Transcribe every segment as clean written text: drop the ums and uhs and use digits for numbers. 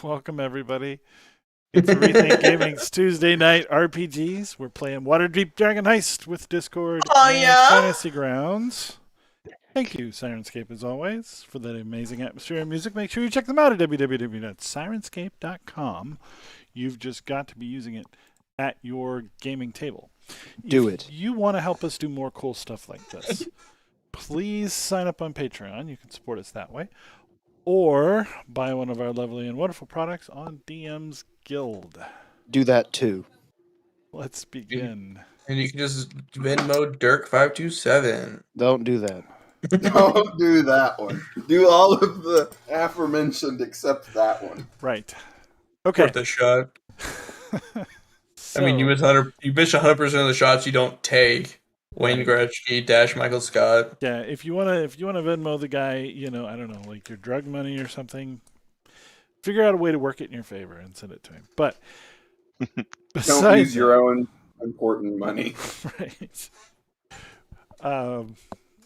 Welcome, everybody. It's Rethink Gaming's Tuesday night RPGs. We're playing Waterdeep Dragon Heist with Discord Oh and yeah. Fantasy Grounds. Thank you, Sirenscape, as always, for that amazing atmosphere and music. Make sure you check them out at www.sirenscape.com. You've just got to be using it at your gaming table. Do If it. you want to help us do more cool stuff like this, please sign up on Patreon. You can support us that way. Or buy one of our lovely and wonderful products on DM's Guild. Do that too. Let's begin. And you can just Venmo Dirk527. Don't do that. Don't do that one. Do all of the aforementioned except that one. Right. Okay. Worth a shot. So, I mean, you miss 100% of the shots you don't take. Wayne Right. Gretzky dash Michael Scott. yeah, if you wanna Venmo the guy, I don't know, like your drug money or something, figure out a way to work it in your favor and send it to him. But Don't besides use your own important money. right.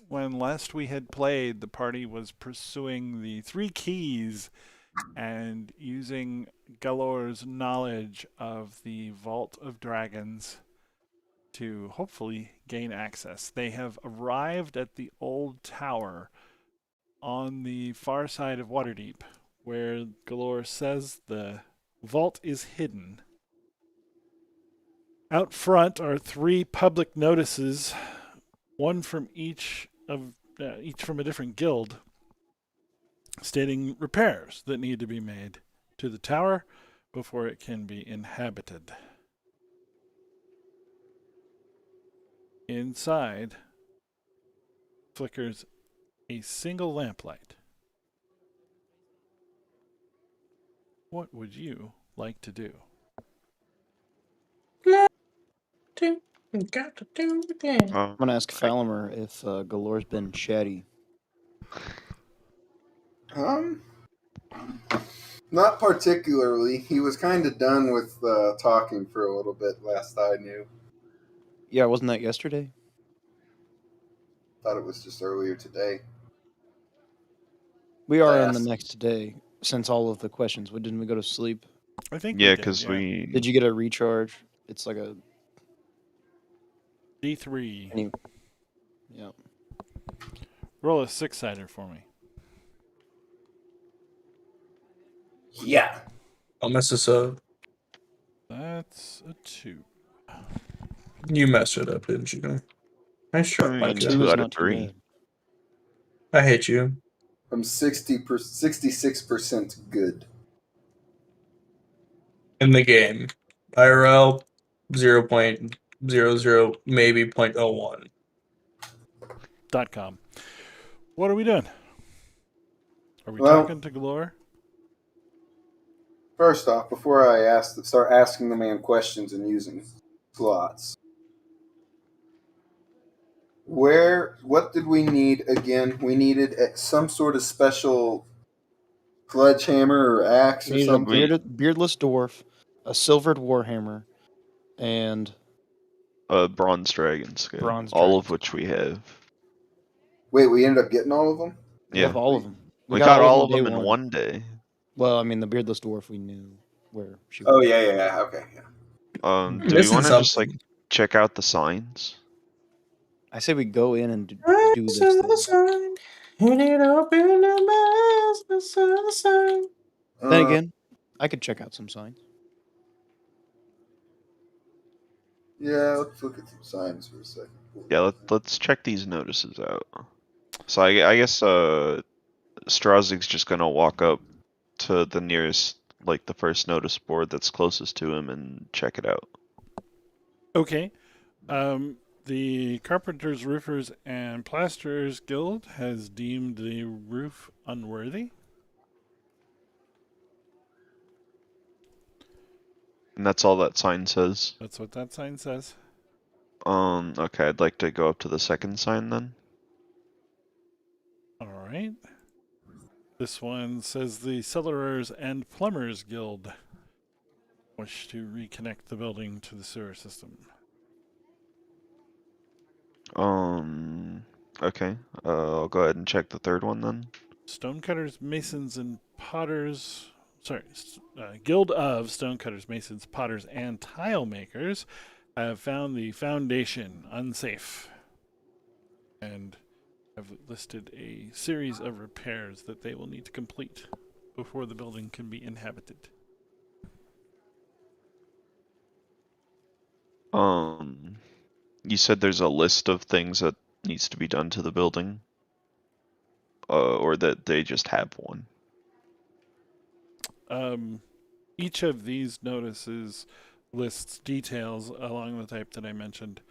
When last we had played, the party was pursuing the three keys and using Galor's knowledge of the Vault of Dragons to hopefully gain access. They have arrived at the old tower on the far side of Waterdeep, where Galore says the vault is hidden. Out front are three public notices, one from each from a different guild, stating repairs that need to be made to the tower before it can be inhabited. Inside flickers a single lamplight. What would you like to do? Got to do it again. I'm gonna ask Falamer if Galore's been chatty. Not particularly. He was kind of done with talking for a little bit last I knew. Yeah, wasn't that yesterday? Thought it was just earlier today. We are on the Last. next day since all of the questions. Didn't we go to sleep? I think Yeah, we did, because we. Did you get a recharge? It's like a D3. yeah. Roll a six-sider for me. Yeah. I'll mess this up. That's a 2. You messed it up, didn't you? I sure I mean, like two it. Two is out of not too three. bad. I hate you. I'm 66% good. In the game. IRL 0.00, maybe 0.01. .com. What are we doing? Are we Well- talking to Galore? First off, before I start asking the man questions and using slots, what did we need again? We needed some sort of special sledgehammer or axe We or needed a something. beardless dwarf, a silvered warhammer, and Bronze Dragon scale. Bronze all dragon of which we have. Wait, we ended up getting all of them? we Yeah. have all of them. We got all of day them in one day. Well, I mean, the beardless dwarf we knew where she Oh was. yeah. Okay, yeah. Do we Missing want to just something. check out the signs? I say we go in and do this The thing. sun, and it opened up my eyes, the sun. Then again, I could check out some signs. Yeah, let's look at some signs for a second. Yeah, let's check these notices out. So I guess Strazig's just gonna walk up to the nearest, like the first notice board that's closest to him and check it out. Okay. The Carpenters, Roofers, and Plasterers Guild has deemed the roof unworthy. And that's all that sign says. That's what that sign says. Okay, I'd like to go up to the second sign then. All right. This one says the Cellarers and Plumbers Guild wish to reconnect the building to the sewer system. Okay. I'll go ahead and check the third one then. Stonecutters, Masons, and Potters Guild of Stonecutters, Masons, Potters, and Tile Makers have found the foundation unsafe and have listed a series of repairs that they will need to complete before the building can be inhabited. You said there's a list of things that needs to be done to the building, or that they just have one. Each of these notices lists details along the type that I mentioned.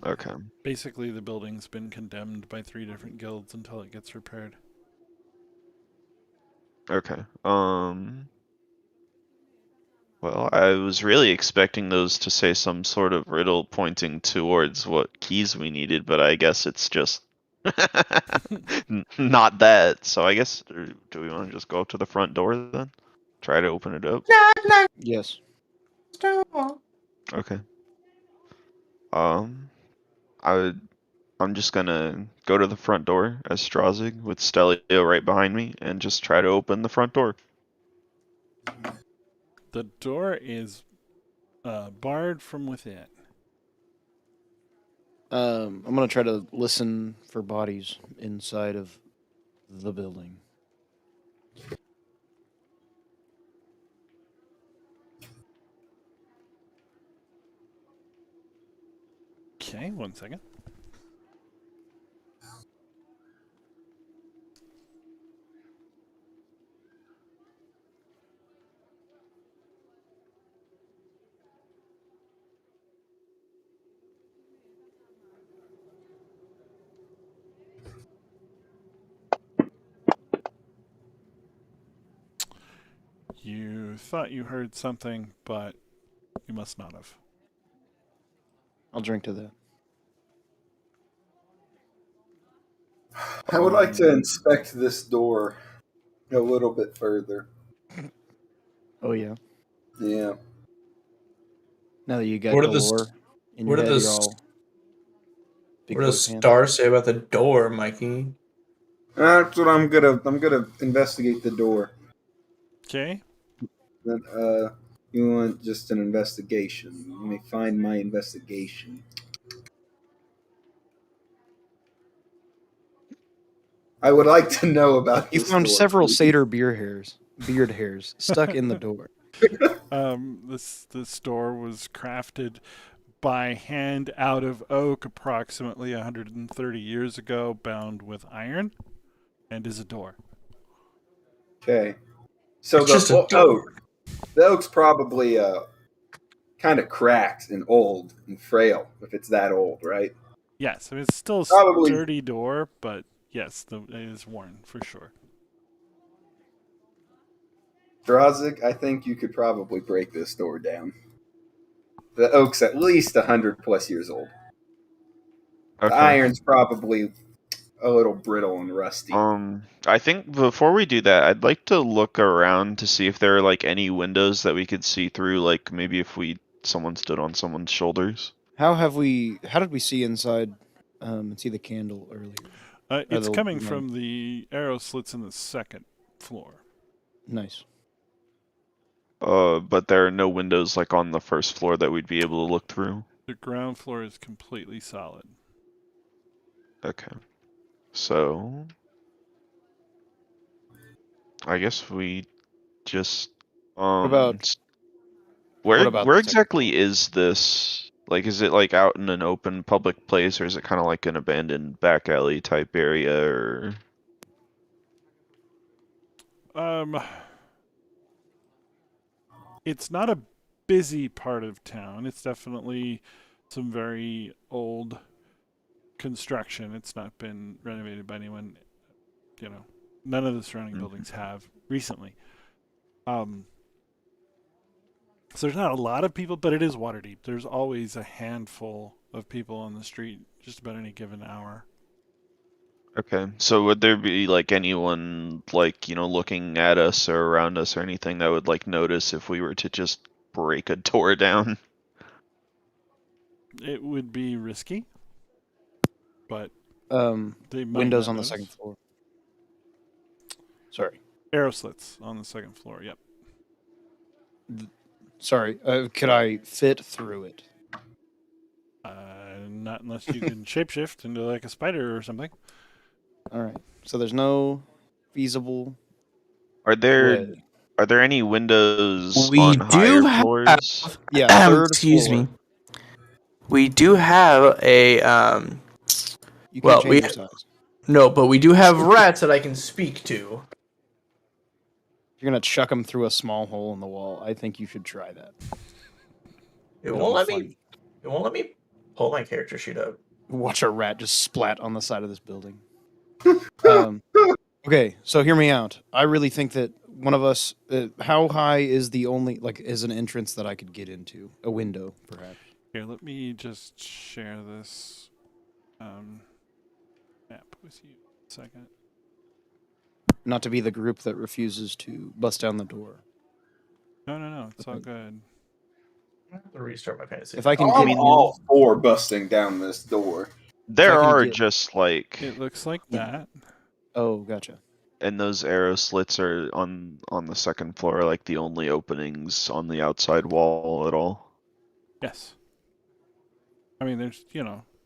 Okay. Basically, the building's been condemned by 3 different guilds until it gets repaired. Okay. Well, I was really expecting those to say some sort of riddle pointing towards what keys we needed, but I guess it's just not that. So I guess, do we want to just go up to the front door then? Try to open it up? Yes. Okay. Um, I'm just gonna go to the front door as Strazig with Stelio right behind me and just try to open the front door. The door is barred from within. I'm gonna try to listen for bodies inside of the building. Okay, 1 second. You thought you heard something, but you must not have. I'll drink to that. I would like to inspect this door a little bit further. Oh yeah. Yeah. Now that you got What are the galore in your what are head, the you're all big what boy does pants. Star say about the door, Mikey? That's what I'm gonna investigate the door. Okay. Then you want just an investigation. Let me find my investigation. I would like to know about You this found door. several please. satyr beard hairs stuck in the door. This door was crafted by hand out of oak approximately 130 years ago, bound with iron, and is a door. Okay. So It's just a door. the oak's probably kind of cracked and old and frail if it's that old, right? Yes, I mean, it's still a Probably. sturdy door, but yes, it is worn for sure. Drozic, I think you could probably break this door down. The oak's at least 100+ years old. The Okay. iron's probably a little brittle and rusty. I think before we do that, I'd like to look around to see if there are like any windows that we could see through, like maybe if someone stood on someone's shoulders. How did we see inside and see the candle earlier? It's the coming lamp. from the arrow slits in the 2nd floor. Nice. But there are no windows like on the first floor that we'd be able to look through. The ground floor is completely solid. Okay. So I guess we just about- where what about where the second exactly is this? Like, is it like out in an open public place, or is it kind of like an abandoned back alley type area, or? It's not a busy part of town. It's definitely some very old construction. It's not been renovated by anyone. You know, none of the surrounding buildings have recently. So there's not a lot of people, but it is Waterdeep. There's always a handful of people on the street just about any given hour. Okay, so would there be like anyone like, looking at us or around us or anything that would like notice if we were to just break a door down? It would be risky, but they might windows not on the notice. 2nd floor. Sorry. Arrow slits on the second floor. Yep. Sorry, could I fit through it? Not unless you can shapeshift into like a spider or something. All right. So there's no feasible Are there way. are there any windows We on do higher have. floors? Yeah, third Excuse floor. me. We do have a. You Well, can't change your size. No, but we do have rats that I can speak to. You're gonna chuck them through a small hole in the wall. I think you should try that. It It'll won't be let funny. me. It won't let me pull my character sheet up. Watch a rat just splat on the side of this building. Okay, so hear me out. I really think that one of us. How high is the only is an entrance that I could get into? A window, perhaps. Here, let me just share this map with you. A second. Not to be the group that refuses to bust down the door. No. It's all Okay. good. I have to restart my fantasy. If I can I'm get all for busting down this door. There I can are get- just like, It looks like that. Oh, gotcha. and those arrow slits are on the second floor, like the only openings on the outside wall at all. Yes. I mean, there's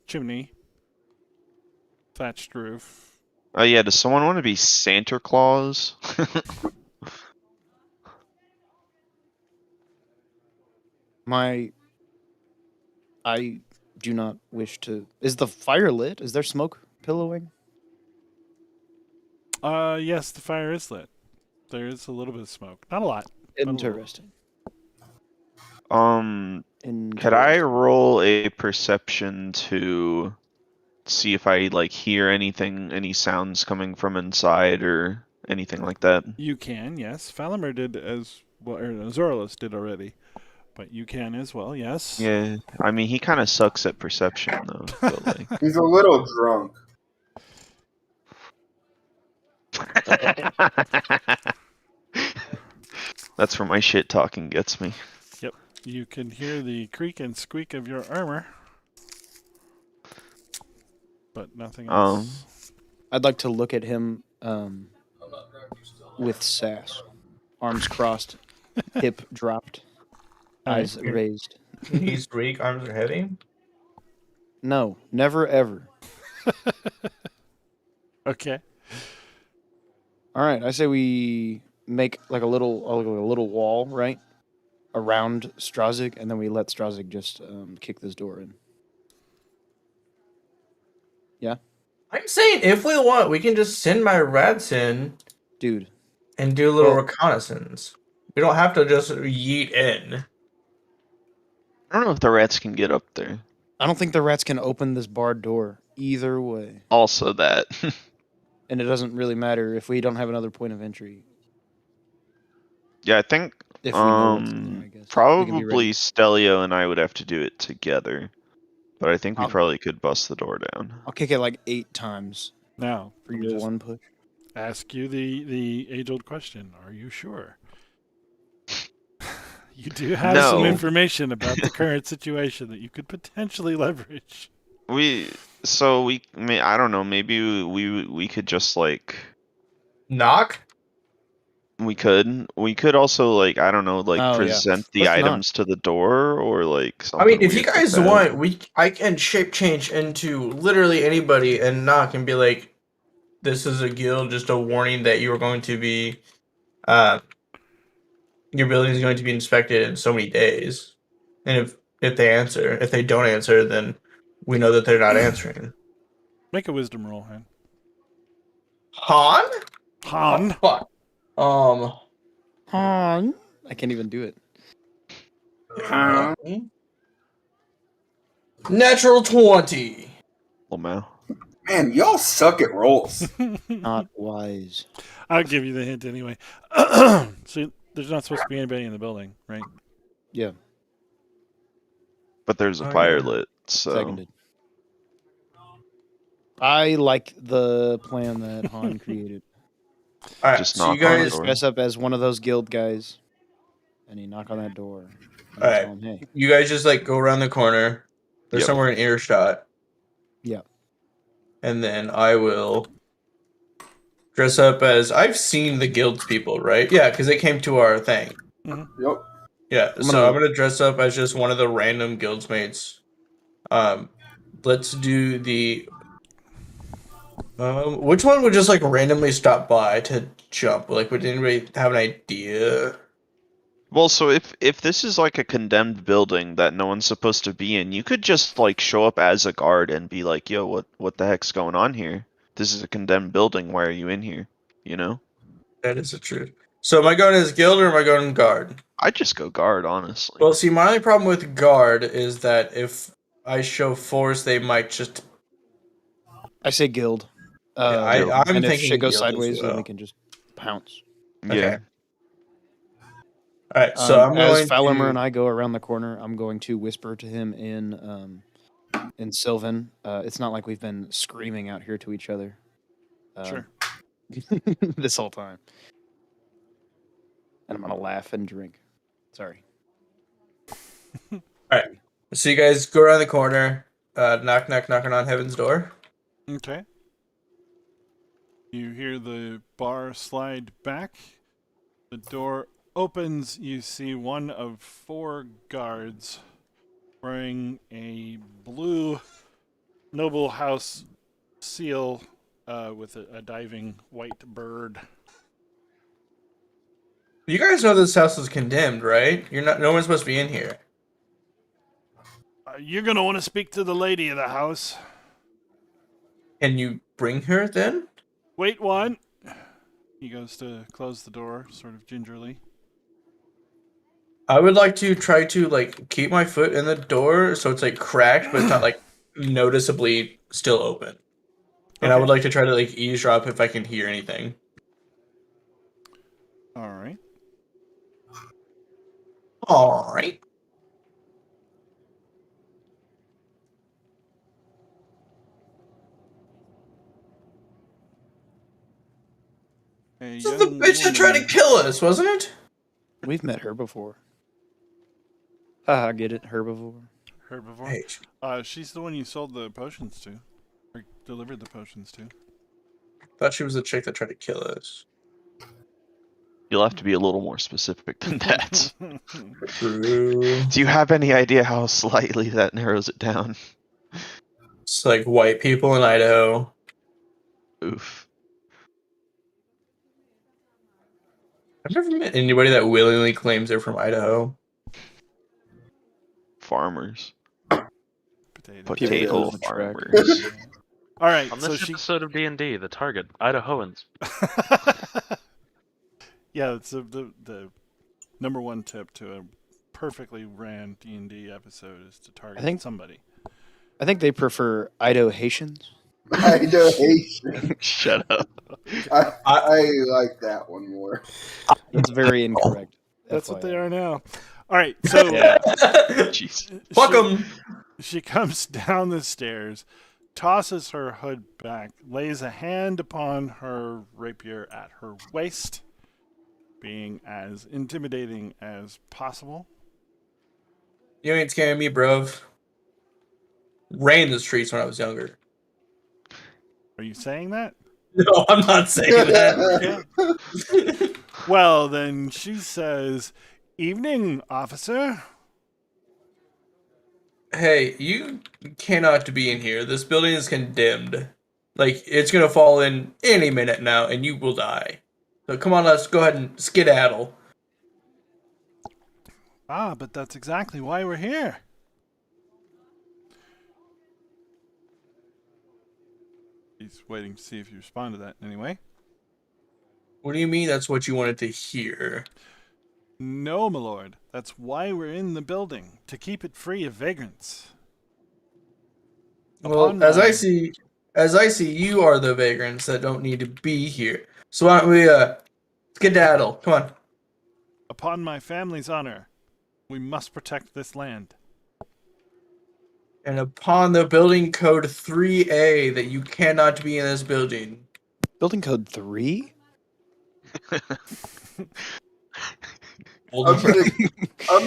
chimney, thatched roof. Oh yeah, does someone want to be Santa Claus? I do not wish to. Is the fire lit? Is there smoke pillowing? Yes, the fire is lit. There is a little bit of smoke. Not a lot. Interesting. Could I roll a perception to see if I like hear anything, any sounds coming from inside or anything like that? You can, yes. Falamer did as well, or Zorlus did already. But you can as well, yes. Yeah, I mean he kind of sucks at perception though. But like, He's a little drunk. that's where my shit talking gets me. You can hear the creak and squeak of your armor. But nothing else. I'd like to look at him with sass, arms crossed, hip dropped, eyes raised. Knees weak, arms are heavy. No, never ever. Okay. All right, I say we make like a little wall, right, around Strazig, and then we let Strazig just kick this door in. Yeah, I'm saying if we want, we can just send my rats in dude. and do a little Well- reconnaissance. We don't have to just yeet in. I don't know if the rats can get up there. I don't think the rats can open this barred door either way, Also that. and it doesn't really matter if we don't have another point of entry. Yeah, I think If we know what's in there, I guess. We can be probably ready. Stelio and I would have to do it together. But I think we I'll- probably could bust the door down. I'll kick it like 8 times Now, for let me your just one push. ask you the age-old question. Are you sure? You do have some No. information about the current situation that you could potentially leverage. I don't know, maybe we could just like Knock? we could also like I don't know like Oh, yeah. present the Let's not. items to the door or like I something mean, if you weird like guys that. want, I can shape change into literally anybody and knock and be like, "This is a guild. Just a warning that you are going to be, your building is going to be inspected in so many days." And if they don't answer, then we know that they're not answering. Make a wisdom roll, Han. Han? Han. Oh, fuck. Han. I can't even do it. Natural 20. Lamau. Man, y'all suck at rolls. Not wise. I'll give you the hint anyway. So there's not supposed to be anybody in the building, right? Yeah, But there's a Oh, fire yeah. lit, so seconded. I like the plan that Han created. All right, Just so you knock on the guys, door. Dress up as one of those guild guys, and you knock on that door. And Alright. tell him, hey, you guys just like go around the corner. They're Yep. somewhere in earshot. Yeah. And then I will dress up as I've seen the guild's people, right? Yeah, because they came to our thing. Yep. Yeah, I'm so gonna- I'm gonna dress up as just one of the random guildsmates. Let's do the. Which one would just like randomly stop by to jump? Like, would anybody have an idea? Well, so if this is like a condemned building that no one's supposed to be in, you could just like show up as a guard and be like, "Yo, what the heck's going on here? This is a condemned building. Why are you in here?" You know? That is the truth. So, am I going as guild or am I going guard? I'd just go guard, honestly. Well, see, my only problem with guard is that if I show force, they might just. I say guild. I'm and if thinking shit goes guild as sideways, then well. we can just pounce. Yeah. Okay. All right, so I'm as going Falamer to. and I go around the corner, I'm going to whisper to him in Sylvan. It's not like we've been screaming out here to each other. Sure. This whole time. And I'm gonna laugh and drink. Sorry. So you guys go around the corner, knocking on heaven's door. Okay. You hear the bar slide back. The door opens. You see one of 4 guards wearing a blue noble house seal with a diving white bird. You guys know this house is condemned, right? You're not. No one's supposed to be in here. You're going to want to speak to the lady of the house. Can you bring her then? Wait one. He goes to close the door, sort of gingerly. I would like to try to like keep my foot in the door so it's like cracked, but it's not like noticeably still open. And I Okay. would like to try to like eavesdrop if I can hear anything. All right. All right. This is the bitch that tried to kill us, wasn't it? We've met her before. Haha, get it? Herbivore. Herbivore. Hey, She's the one you sold the potions to, or delivered the potions to. thought she was the chick that tried to kill us. You'll have to be a little more specific than that. True. Do you have any idea how slightly that narrows it down? It's like white people in Idaho. Oof. I've never met anybody that willingly claims they're from Idaho. Farmers. Potato. Potato on the track. farmers. All right. On So this she. episode of D&D, the target, Idahoans. Yeah, it's the number one tip to a perfectly ran D&D episode is to target I think- somebody. I think they prefer Idaho Haitians. I know Haitian. Shut up. I like that one more. That's very incorrect. That's what FYI. they are now. All right. So Yeah. Jeez. Fuck them. she comes down the stairs, tosses her hood back, lays a hand upon her rapier at her waist, being as intimidating as possible. You ain't scaring me, bro. Ran the streets when I was younger. Are you saying that? No, I'm not saying that. Well, then she says, "Evening, officer." Hey, you cannot be in here. This building is condemned. Like, it's gonna fall in any minute now, and you will die. So come on, let's go ahead and skedaddle. Ah, but that's exactly why we're here. He's waiting to see if you respond to that anyway. What do you mean that's what you wanted to hear? No, my lord. That's why we're in the building, to keep it free of vagrants. Well, Upon as my- I see, you are the vagrants that don't need to be here. So why don't we skedaddle? Come on. Upon my family's honor, we must protect this land. And upon the building code 3A that you cannot be in this building. Building code 3? I'm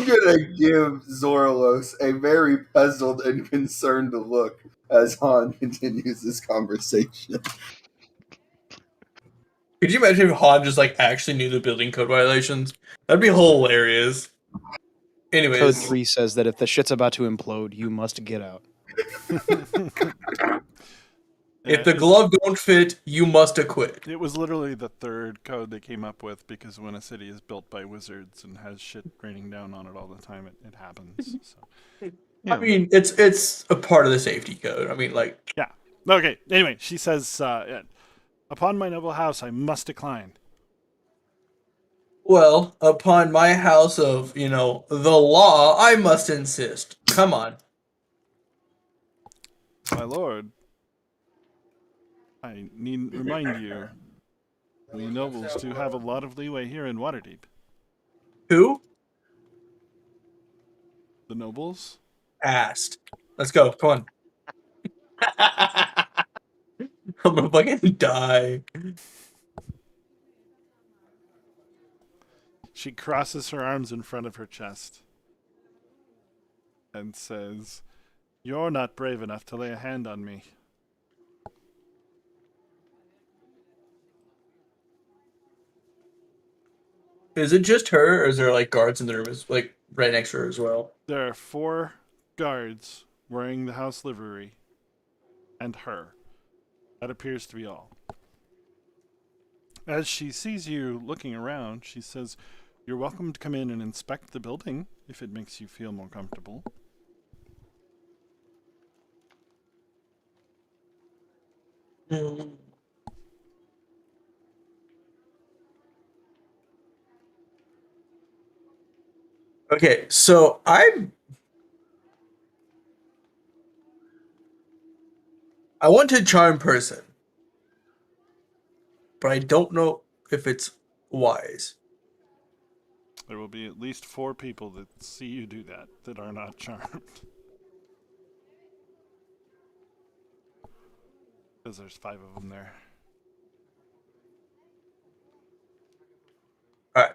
gonna give Zorlos a very puzzled and concerned look as Han continues this conversation. Could you imagine if Han just like actually knew the building code violations? That'd be hilarious. Code Anyways, 3 says that if the shit's about to implode, you must get out. if the glove don't fit, you must acquit. It was literally the third code they came up with because when a city is built by wizards and has shit raining down on it all the time, it happens. So. Yeah. I mean, it's a part of the safety code. I mean, like, Yeah. Okay. Anyway, she says, "Upon my noble house, I must decline." well, upon my house of, the law, I must insist. Come on. My lord, I need remind you, we nobles do have a lot of leeway here in Waterdeep. Who? The nobles? Asked. Let's go. Come on. I'm gonna fucking die. She crosses her arms in front of her chest and says, "You're not brave enough to lay a hand on me." Is it just her, or is there like guards in the room, like right next to her as well? There are 4 guards wearing the house livery and her. That appears to be all. As she sees you looking around, she says, "You're welcome to come in and inspect the building if it makes you feel more comfortable." Okay, so I want to charm person, but I don't know if it's wise. There will be at least 4 people that see you do that are not charmed. Because there's 5 of them there. Alright.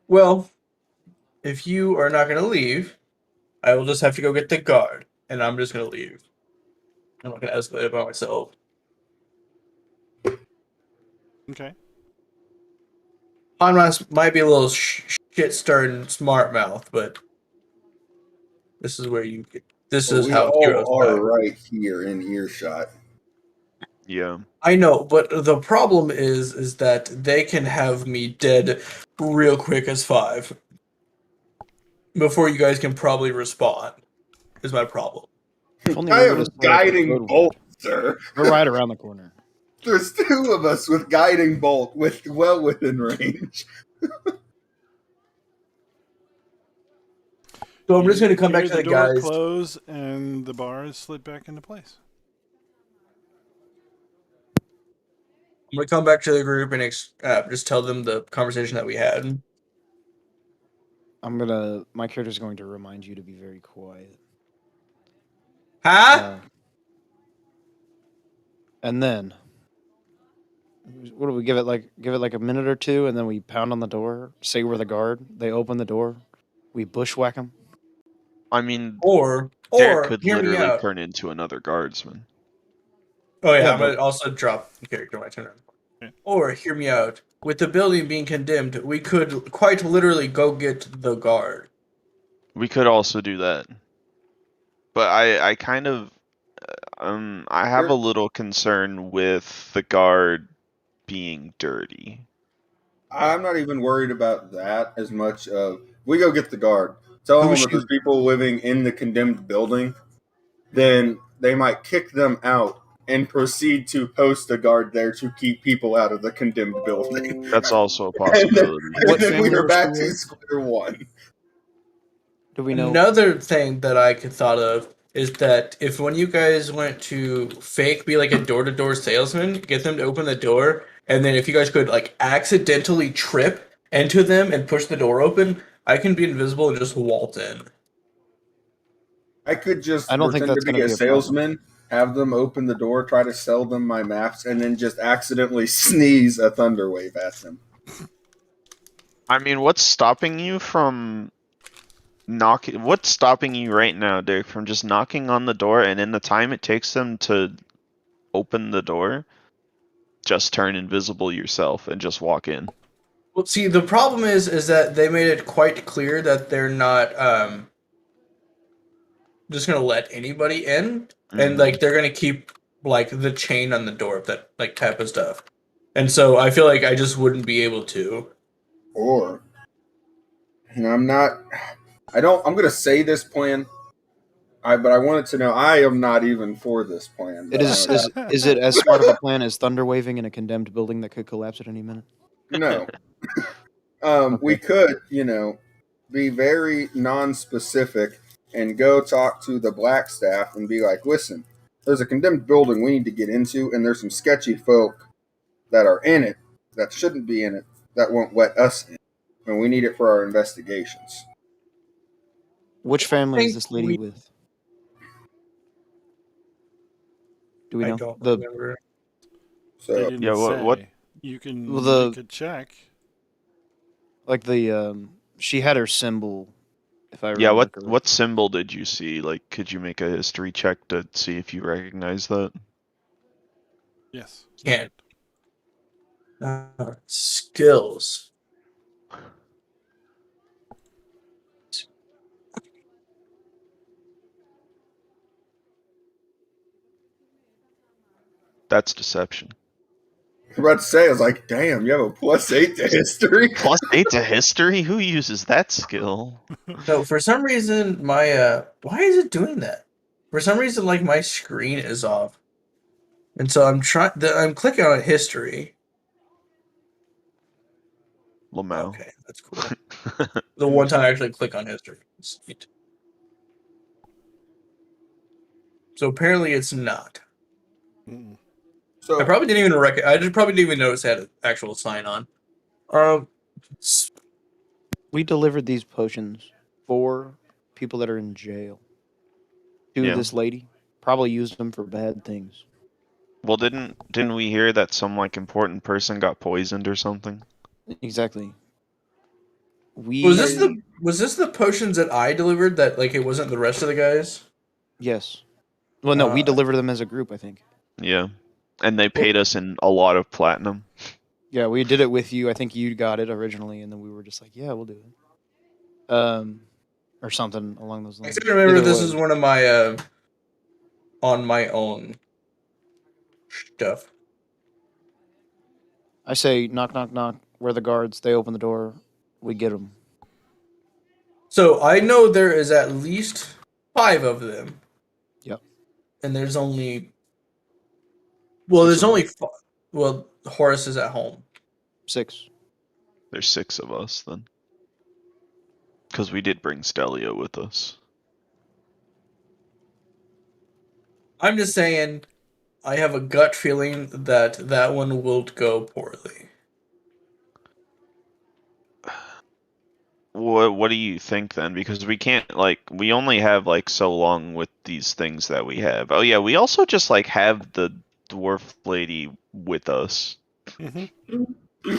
Well, if you are not going to leave, I will just have to go get the guard, and I'm just going to leave. I'm not going to escalate it by myself. Okay. Hanmas might be a little shit-stirring smart mouth, but this is where you get. This is we how heroes all are die. right here in earshot. Yeah. I know, but the problem is that they can have me dead real quick as 5 before you guys can probably respond. Is my problem. If only I we have would've set up a guiding code word. bolt, sir. We're right around the corner. There's 2 of us with guiding bolt, well within range. So I'm just going to come You back hear to the door guys. close and the bars slid back into place. I'm going to come back to the group and just tell them the conversation that we had. My character's going to remind you to be very quiet. Huh? And then, what do we give it like a minute or 2, and then we pound on the door, say we're the guard. They open the door, we bushwhack them. I mean, Or Derek could hear me literally out. turn into another guardsman. Oh yeah, Yeah, I'm gonna also drop the character my turn. Okay. Or hear me out. With the building being condemned, we could quite literally go get the guard. We could also do that. But I kind of I have a little concern with the guard being dirty. I'm not even worried about that as much. We go get the guard. Tell Who them was that there's people living in the condemned building. Then they might kick them out and proceed to post a guard there to keep people out of the condemned building. That's also a And then, possibility. What and then we family are back was to it? square one. Do we know? Another thing that I could thought of is that if when you guys went to be like a door-to-door salesman, get them to open the door, and then if you guys could like accidentally trip into them and push the door open, I can be invisible and just waltz in. I could just I don't think pretend that's to be gonna a be a problem. salesman, have them open the door, try to sell them my maps, and then just accidentally sneeze a thunder wave at them. I mean, what's stopping you from knocking? What's stopping you right now, Derek, from just knocking on the door and in the time it takes them to open the door, just turn invisible yourself and just walk in. Well, see, the problem is that they made it quite clear that they're not just gonna let anybody in, and like they're gonna keep like the chain on the door, that like type of stuff. And so I feel like I just wouldn't be able to. Or, and I'm going to say this plan, but I wanted to know, I am not even for this plan. It is. Is it as smart of a plan as thunder waving in a condemned building that could collapse at any minute? No. Okay. We could, be very non-specific and go talk to the black staff and be like, listen, there's a condemned building we need to get into, and there's some sketchy folk that are in it that shouldn't be in it that won't let us in, and we need it for our investigations. Which family is think this lady we- with? Do we know? I don't The remember. They So didn't Yeah, what- say. You can Well, make a check. like the she had her symbol. If I Yeah, remember correctly. what symbol did you see? Like, could you make a history check to see if you recognize that? Yes. Can't. Skills. That's deception. I was about to say, I was like, damn, you have a +8 to history. +8 to history? Who uses that skill? No, for some reason my why is it doing that? For some reason, like my screen is off, and so I'm clicking on history. Lamau. Okay, that's cool. The one time I actually click on history. Sweet. So apparently it's not. Mm. So I probably didn't even I just probably didn't even notice it had an actual sign on. We delivered these potions for people that are in jail to Yeah. this lady. Probably used them for bad things. Well, didn't we hear that some like important person got poisoned or something? Exactly. Was this the potions that I delivered that like it wasn't the rest of the guys? Yes. Well, no, we Uh, delivered them as a group, I think. Yeah. And they paid us in a lot of platinum. Yeah, we did it with you. I think you got it originally, and then we were just like, yeah, we'll do it. Or something along those I lines. seem to remember Either this way. is one of my on my own stuff. I say, knock, knock, knock. We're the guards. They open the door. We get them. So I know there is at least 5 of them. Yep. And there's only there's only Horace is at home. 6. There's 6 of us then. Because we did bring Stelio with us. I'm just saying, I have a gut feeling that one will go poorly. What do you think then? Because we can't we only have so long with these things that we have. Oh yeah, we also just have the dwarf lady with us. Mm-hmm. All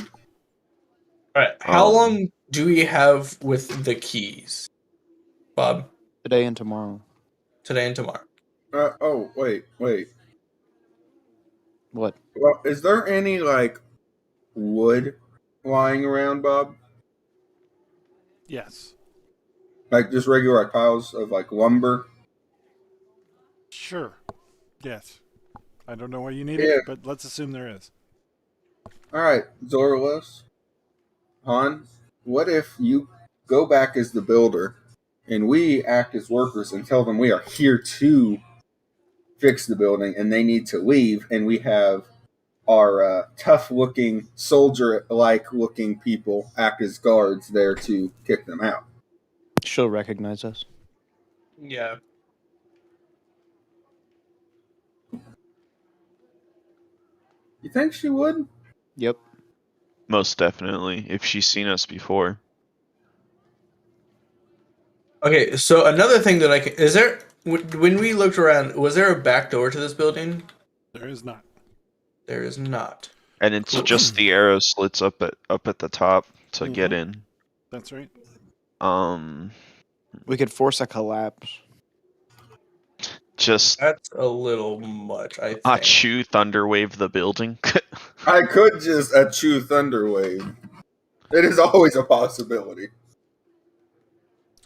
right, how long do we have with the keys, Bob? Today and tomorrow. Today and tomorrow. oh, wait. What? Well, is there any wood lying around, Bob? Yes. Just regular piles of lumber? Sure. Yes. I don't know why you need Yeah. it, but let's assume there is. All right, Zorlos, Han, what if you go back as the builder and we act as workers and tell them we are here to fix the building and they need to leave, and we have our tough-looking, soldier-like looking people act as guards there to kick them out? She'll recognize us. Yeah. You think she would? Yep. Most definitely, if she's seen us before. Okay, so another thing that is there when we looked around, was there a back door to this building? There is not. There is not. And it's just the arrow slits up at the top to get in. That's right. We could force a collapse. Just That's a little much, I think. Achu thunderwave the building. I could just eschew Thunderwave. It is always a possibility.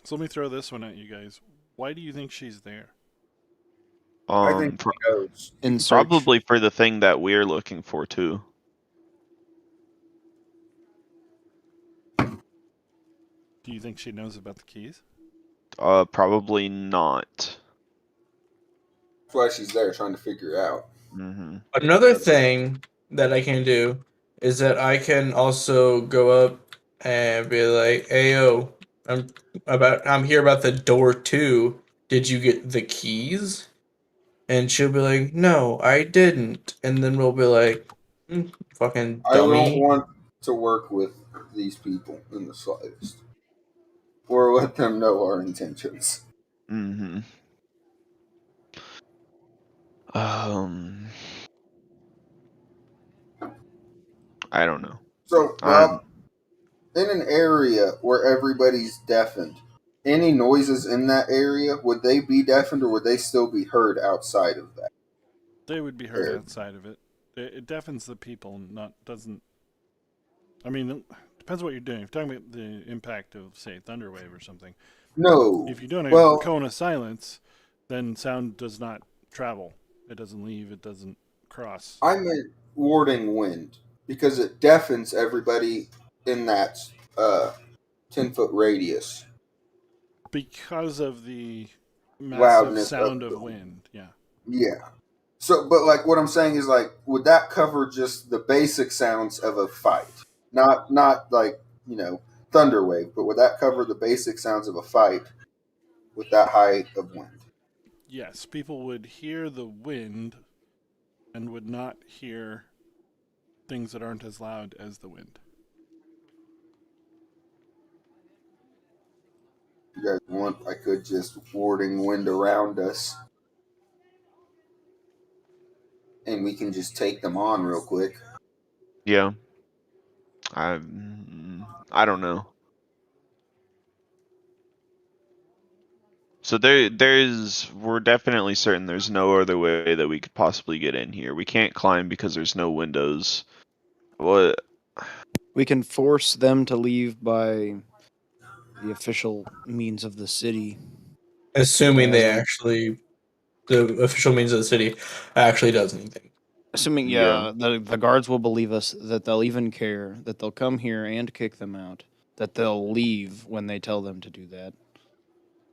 So let me throw this one at you guys. Why do you think she's there? I think Pro- he knows. In search. probably for the thing that we're looking for too. Do you think she knows about the keys? Probably not. That's why she's there, trying to figure out. Mm-hmm. Another thing that I can do is that I can also go up and be like, "Hey yo, I'm here about the door too. Did you get the keys?" And she'll be like, "No, I didn't." And then we'll be like, "Fucking I don't dummy." want to work with these people in the slightest, or let them know our intentions. Mm-hmm. I don't know. So, I'm Rob, in an area where everybody's deafened, any noises in that area, would they be deafened or would they still be heard outside of that? They would be heard outside of it. It deafens the people, doesn't. I mean, it depends what you're doing. If you're talking about the impact of, say, Thunderwave or something. No. If you're doing a Well, cone of silence, then sound does not travel. It doesn't leave. It doesn't cross. I meant warding wind because it deafens everybody in that 10-foot radius. Because of the massive Loudness sound of of the wind. Yeah. Yeah. So, but like what I'm saying is like, would that cover just the basic sounds of a fight? Not like, Thunderwave, but would that cover the basic sounds of a fight with that height of wind? Yes, people would hear the wind and would not hear things that aren't as loud as the wind. You guys want? I could just warding wind around us, and we can just take them on real quick. yeah. I don't know. So we're definitely certain there's no other way that we could possibly get in here. We can't climb because there's no windows. What? We can force them to leave by the official means of the city. Assuming they Um, actually, the official means of the city actually does anything. Assuming, Yeah. the guards will believe us, that they'll even care, that they'll come here and kick them out, that they'll leave when they tell them to do that,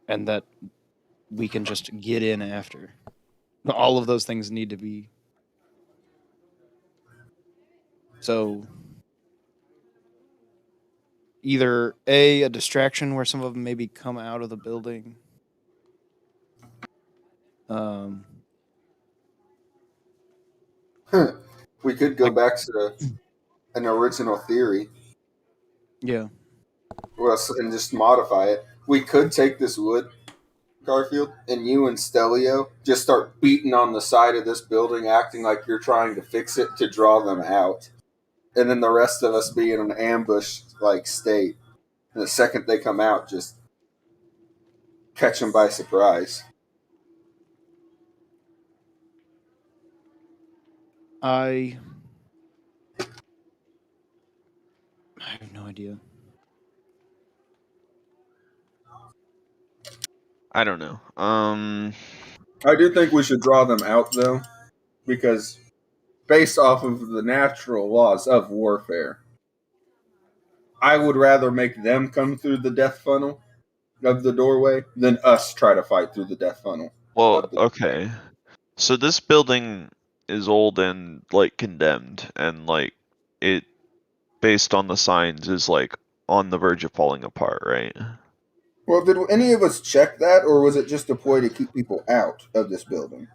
and that we can just get in after. All of those things need to be. So, either a distraction where some of them maybe come out of the building. Um, We could go Like- back to an original theory, yeah. and just modify it. We could take this wood, Garfield, and you and Stelio just start beating on the side of this building, acting like you're trying to fix it to draw them out. And then the rest of us be in an ambush like state. And the second they come out, just catch them by surprise. I have no idea. I don't know. I do think we should draw them out, though, because based off of the natural laws of warfare, I would rather make them come through the death funnel of the doorway than us try to fight through the death funnel. Well, okay. So this building is old and like condemned, and like it, based on the signs, is like on the verge of falling apart, right? Well, did any of us check that, or was it just a ploy to keep people out of this building?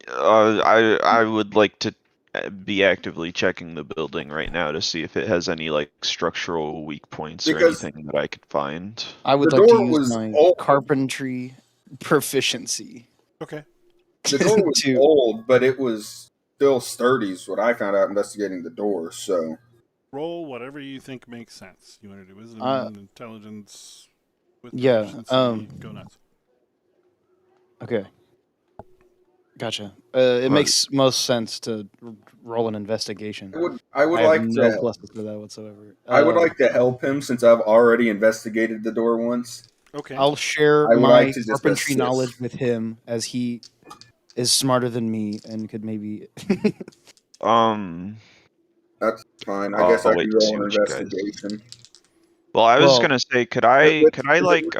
I would like to be actively checking the building right now to see if it has any like structural weak points or Because anything that I could find. I would the like to door use was my old. carpentry proficiency. Okay. The door was to old, but it was still sturdy, is what I found out investigating the door. So Roll whatever you think makes sense. You want to do wisdom, intelligence, with yeah, proficiency, go nuts. okay. Gotcha. It Well, makes most sense to roll an investigation. I would I have like no to. pluses to that whatsoever. I would like to help him since I've already investigated the door once. Okay. I'll share I would like my to just carpentry assist. knowledge with him as he is smarter than me and could maybe. That's fine. I guess I'll I wait can to see roll an what you guys. investigation. Well, I was Well, gonna say, could Which- I like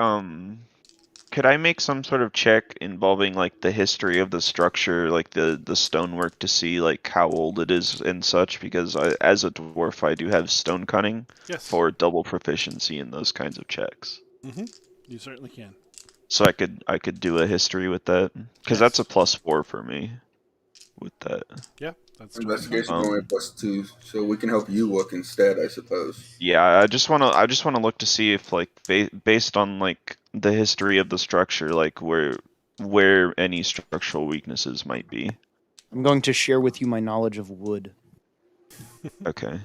could I make some sort of check involving like the history of the structure, like the stonework, to see like how old it is and such? Because as a dwarf, I do have stone cunning Yes. for double proficiency in those kinds of checks. You certainly can. So I could do a history with that because that's a Yes. +4 for me with that. Yeah, that's Investigation Um, only a +2, so we can help you look instead, I suppose. Yeah, I just wanna look to see if like based on like the history of the structure, like where any structural weaknesses might be. I'm going to share with you my knowledge of wood. Okay.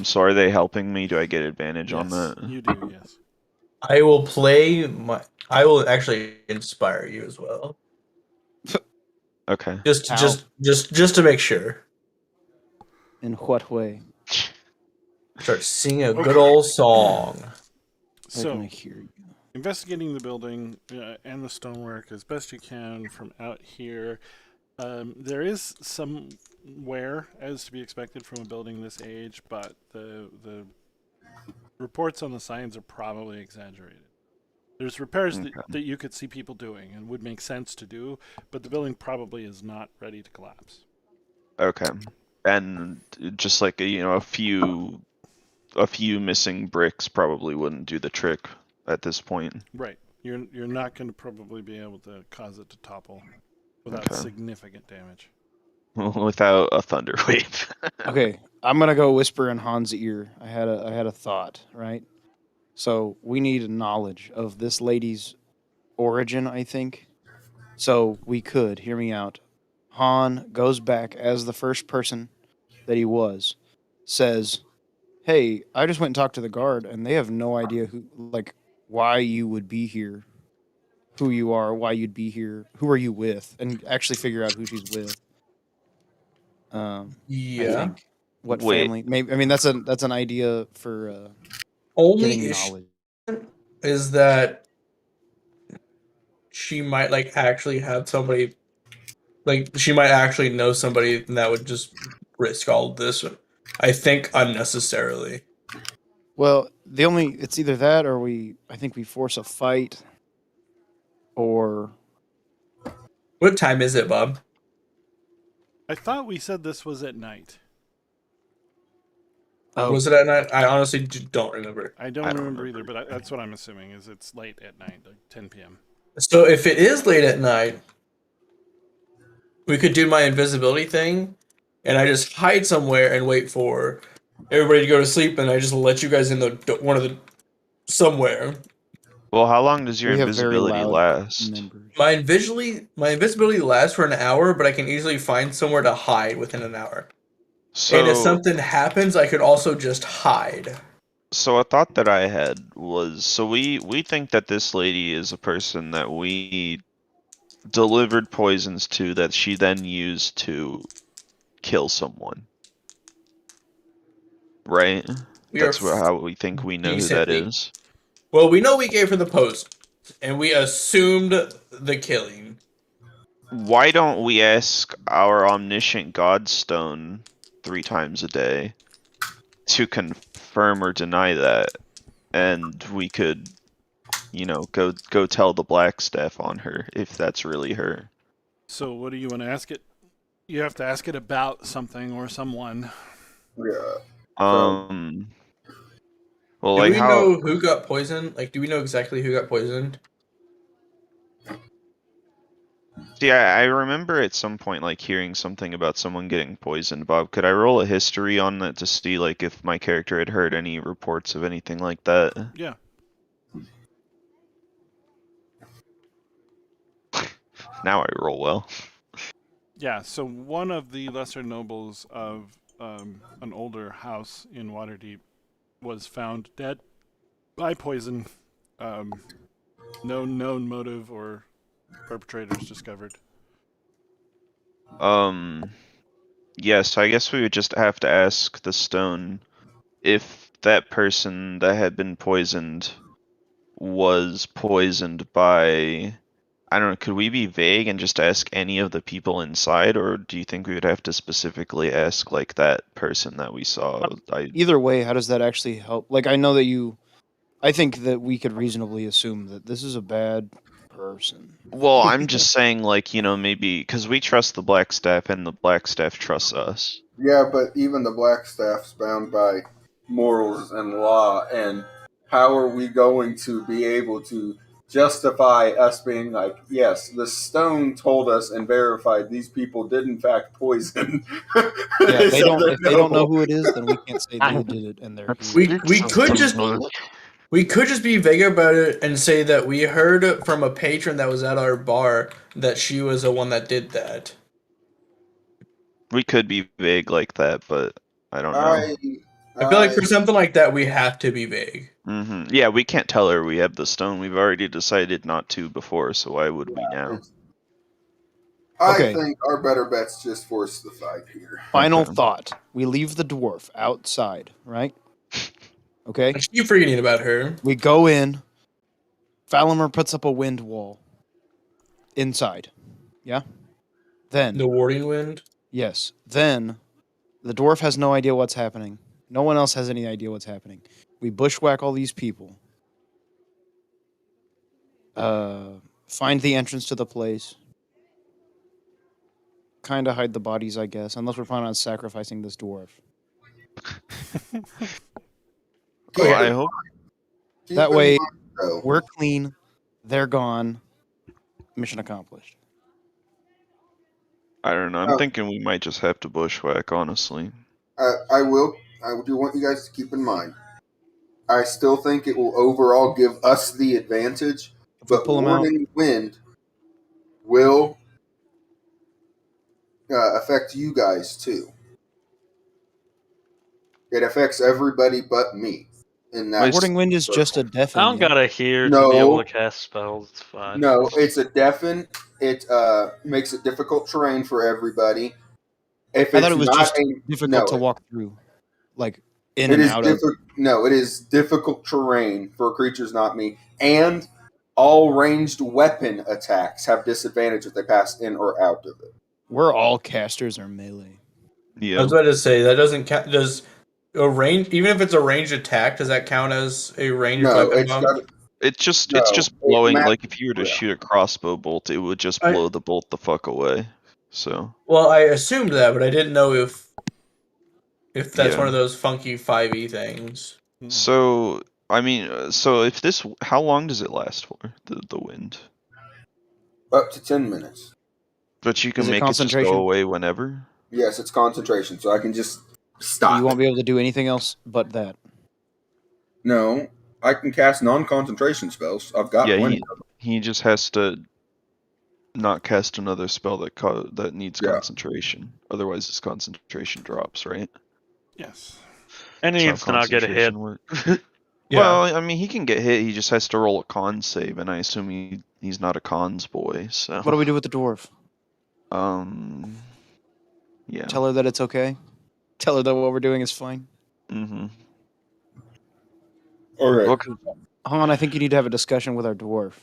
So are they helping me? Do I get advantage on Yes, that? you do. Yes. I will play my. I will actually inspire you as well. Okay. How? Just to make sure. In what way? Start singing a good Okay. old song. Where can I So, hear you? investigating the building and the stonework as best you can from out here. There is some wear, as to be expected from a building this age, but the reports on the signs are probably exaggerated. There's repairs Okay. that you could see people doing and would make sense to do, but the building probably is not ready to collapse. Okay. And just like a few missing bricks probably wouldn't do the trick at this point. Right. You're not going to probably be able to cause it to topple without Okay. significant damage. Without a thunder wave. Okay, I'm gonna go whisper in Han's ear. I had a thought, right? So we need knowledge of this lady's origin, I think. So we could hear me out. Han goes back as the first person that he was, says, "Hey, I just went and talked to the guard, and they have no idea why you would be here, who you are, why you'd be here, who are you with, and actually figure out who she's with." I Yeah. think what Wait. family? Maybe I mean that's an idea for Only getting issue knowledge. is that she might like actually have somebody. Like she might actually know somebody that would just risk all of this. I think unnecessarily. Well, it's either that or I think we force a fight, or What time is it, Bob? I thought we said this was at night. oh, Was it at night? I honestly don't remember. I don't I don't remember remember. either, but that's what I'm assuming is it's late at night, like 10 p.m. So if it is late at night, we could do my invisibility thing, and I just hide somewhere and wait for everybody to go to sleep, and I just let you guys in one of the somewhere. Well, how long does your we have very invisibility loud last? members. My invisibility lasts for an hour, but I can easily find somewhere to hide within an hour. And if So, something happens, I could also just hide. so a thought that I had was, so we think that this lady is a person that we delivered poisons to that she then used to kill someone, right? We That's are how we think we know who that decently. is. Well, we know we gave her the post, and we assumed the killing. Why don't we ask our omniscient godstone 3 times a day to confirm or deny that, and we could, go tell the black staff on her if that's really her. So, what do you want to ask it? You have to ask it about something or someone. Yeah. Well, Do like we how? know who got poisoned? Like, do we know exactly who got poisoned? See, I remember at some point like hearing something about someone getting poisoned. Bob, could I roll a history on that to see like if my character had heard any reports of anything like that? Yeah. Now I roll well. Yeah, so one of the lesser nobles of an older house in Waterdeep was found dead by poison. No known motive or perpetrators discovered. Yes, I guess we would just have to ask the stone if that person that had been poisoned was poisoned by, I don't know, could we be vague and just ask any of the people inside, or do you think we would have to specifically ask like that person that we saw? Either way, how does that actually help? Like, I think that we could reasonably assume that this is a bad person. Well, I'm just saying, like, maybe because we trust the black staff and the black staff trusts us. Yeah, but even the black staff's bound by morals and law, and how are we going to be able to justify us being like, yes, the stone told us and verified these people did in fact poison. Yeah, this they don't. other If they don't know noble? who it is, then we can't say they did it, and they're That's here. We could just be vague about it and say that we heard from a patron that was at our bar that she was the one that did that. We could be vague like that, but I don't know. I feel like for something like that, we have to be vague. Yeah, we can't tell her we have the stone. We've already decided not to before, so why would we now? I Okay. think our better bet's just force the fight here. Final Okay. thought: we leave the dwarf outside, right? Okay. I keep forgetting about her. We go in. Falamer puts up a wind wall inside. Yeah. Then The warding wind. yes. Then the dwarf has no idea what's happening. No one else has any idea what's happening. We bushwhack all these people. Find the entrance to the place. Kind of hide the bodies, I guess, unless we're planning on sacrificing this dwarf. Well, I hope. Keep That in way, mind, though, we're clean. They're gone. Mission accomplished. I don't know. I'm Oh. thinking we might just have to bushwhack, honestly. I do want you guys to keep in mind. I still think it will overall give us the advantage, If we but pull them out, warning wind will affect you guys too. It affects everybody but me. In that warding wind is just a deafen. I don't yeah? gotta hear to No. be able to cast spells. It's fine. No, it's a deafen. It makes it difficult terrain for everybody. If I it's thought it was not just a, difficult to no, walk through, like in it and is out of. No, it is difficult terrain for creatures not me, and all ranged weapon attacks have disadvantage if they pass in or out of it. We're all casters or melee. I Yeah. was about to say that doesn't count. Does a range, even if it's a ranged attack, does that count as a ranged No, weapon it's bump? got. It's just No, blowing. it Like if you were to yeah. shoot a crossbow bolt, it would just I- blow the bolt the fuck away. So Well, I assumed that, but I didn't know if that's Yeah. one of those funky 5e things. so I mean, so if this, how long does it last for? The wind, Up to 10 minutes. but you can Is it make it just concentration? go away whenever. Yes, it's concentration, so I can just So stop. you won't be able to do anything else but that. No, I can cast non-concentration spells. I've got Yeah, plenty. he just has to not cast another spell that needs Yeah. concentration. Otherwise, his concentration drops, right? Yes. And he That's needs to not get a hit. concentration work. Yeah. Well, I mean, he can get hit. He just has to roll a con save, and I assume he's not a cons boy. So What do we do with the dwarf? Yeah. Tell her that it's okay. Tell her that what we're doing is fine. Mm-hmm. All right. Look, Han, I think you need to have a discussion with our dwarf,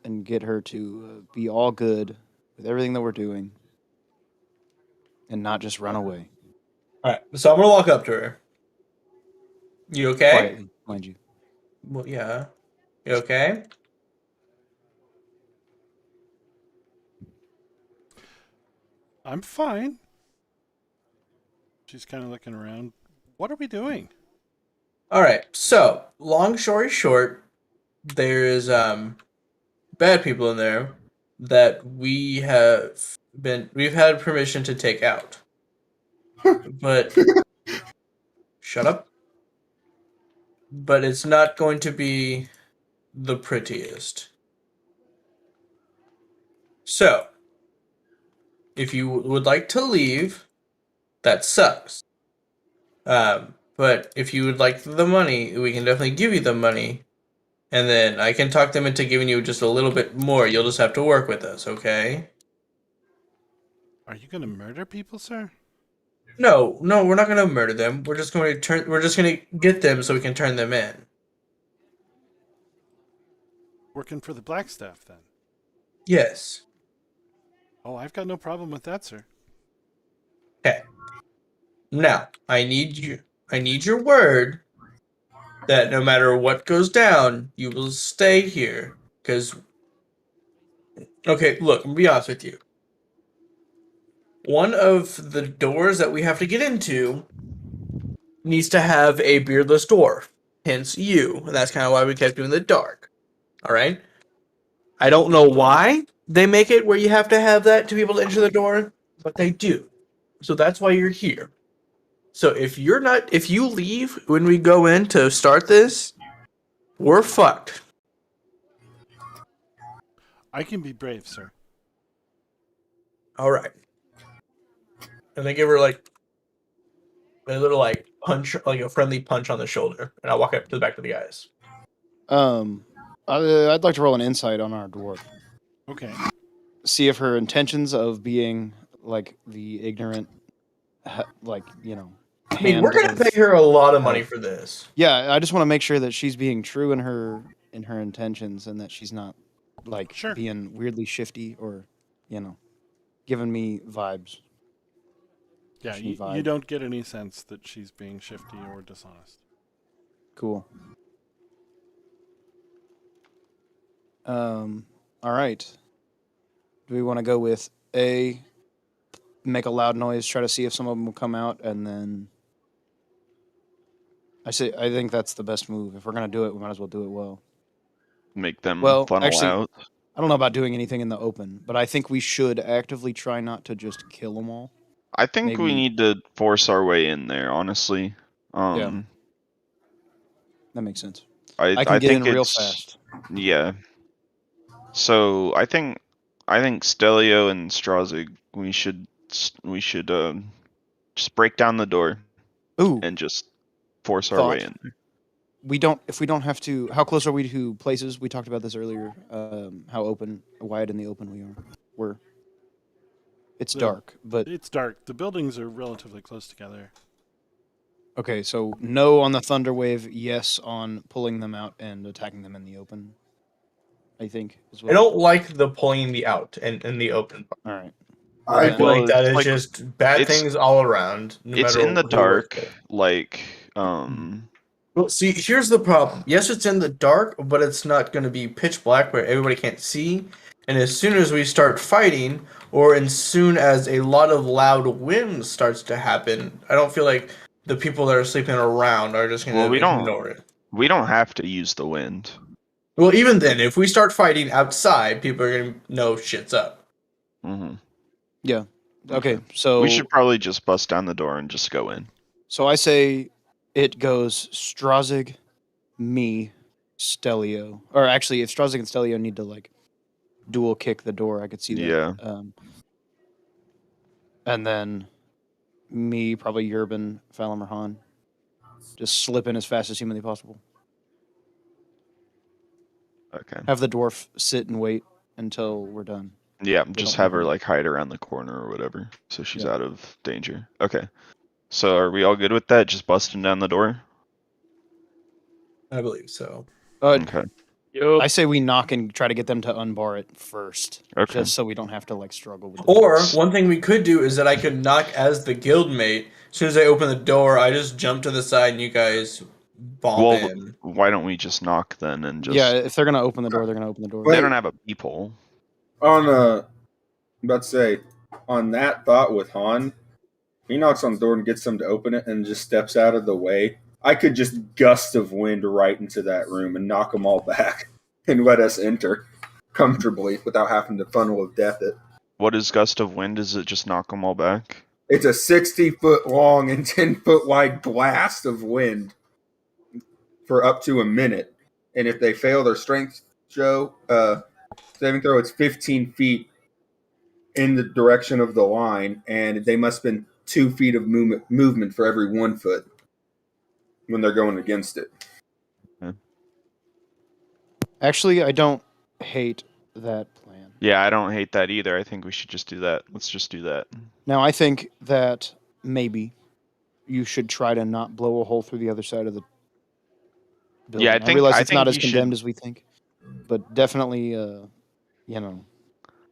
and get her to be all good with everything that we're doing, and not just run away All right, so I'm gonna walk up to her. You okay? quietly, mind you. Well, yeah. You okay? I'm fine. She's kind of looking around. What are we doing? All right. So, long story short, there's bad people in there that we've had permission to take out. But shut up. But it's not going to be the prettiest. So, if you would like to leave, that sucks. But if you would like the money, we can definitely give you the money. And then I can talk them into giving you just a little bit more. You'll just have to work with us, okay? Are you going to murder people, sir? No, we're not gonna murder them. We're just going to We're just gonna get them so we can turn them in. Working for the Blackstaff, then? Yes. Oh, I've got no problem with that, sir. Okay. Now, I need your word that no matter what goes down, you will stay here. Because, okay, look, I'm gonna be honest with you. One of the doors that we have to get into needs to have a beardless dwarf, hence you. And that's kind of why we kept you in the dark. All right? I don't know why they make it where you have to have that to be able to enter the door, but they do. So that's why you're here. So if you leave when we go in to start this, we're fucked. I can be brave, sir. All right. And they give her like a little like punch, like a friendly punch on the shoulder, and I walk up to the back of the guys. I'd like to roll an insight on our dwarf. Okay. See if her intentions of being like the ignorant, like I mean, we're hand gonna of- pay her a lot of money for this. Yeah, I just want to make sure that she's being true in her intentions and that she's not like Sure. being weirdly shifty or giving me vibes. Yeah, She you vibe. don't get any sense that she's being shifty or dishonest. Cool. All right. Do we want to go with A, make a loud noise, try to see if some of them will come out, and then I think that's the best move. If we're gonna do it, we might as well do it well. Make them Well, funnel actually, out. I don't know about doing anything in the open, but I think we should actively try not to just kill them all. I think we maybe- need to force our way in there, honestly. That makes sense. I I can get in think real it's- fast. Yeah. So I think Stelio and Strazig, we should just break down the door Ooh, and just force our way Thought. in there. if we don't have to, how close are we to places? We talked about this earlier. How wide in the open we're. It's The- dark, but It's dark. The buildings are relatively close together. okay. So no on the thunder wave, yes on pulling them out and attacking them in the open. I think as well. I don't like the pulling the out and in the open. All right. I Yeah. feel Well, like that it's is like- just bad it's- things all around. No It's matter in the who dark, works it. like Well, see, here's the problem. Yes, it's in the dark, but it's not going to be pitch black where everybody can't see. And as soon as we start fighting, or as soon as a lot of loud wind starts to happen, I don't feel like the people that are sleeping around are just going to Well, we don't- ignore it. we don't have to use the wind. Well, even then, if we start fighting outside, people are going to know shit's up. hmm Yeah. Okay. So We should probably just bust down the door and just go in. So I say it goes Strazig, me, Stelio. Or actually, if Strazig and Stelio need to like dual kick the door, I could see that. Yeah. And then me, probably Yerban, Falam, or Han. Just slip in as fast as humanly possible. Okay. Have the dwarf sit and wait until we're done. Yeah, just don't have her know. like hide around the corner or whatever, so she's Yeah. out of danger. Okay. So are we all good with that? Just busting down the door? I believe so. Okay. I say we knock and try to get them to unbar it first. Okay. Just so we don't have to like struggle with it. Or one thing we could do is that I could knock as the guildmate. As soon as I open the door, I just jump to the side and you guys bomb Well, in. why don't we just knock then and just? Yeah, if they're gonna open the door, they're gonna open the door. They don't have a peephole. On I'm about to say, on that thought with Han, he knocks on the door and gets them to open it and just steps out of the way. I could just gust of wind right into that room and knock them all back and let us enter comfortably without having to funnel of death it. What is gust of wind? Is it just knock them all back? It's a 60-foot long and 10-foot wide blast of wind for up to a minute. And if they fail their strength saving throw, it's 15 feet in the direction of the line, and they must spend 2 feet of movement for every 1 foot when they're going against it. Actually, I don't hate that plan. Yeah, I don't hate that either. I think we should just do that. Let's just do that. Now, I think that maybe you should try to not blow a hole through the other side of the building. Yeah, I realize I it's not think as you condemned should. as we think, but definitely, you know.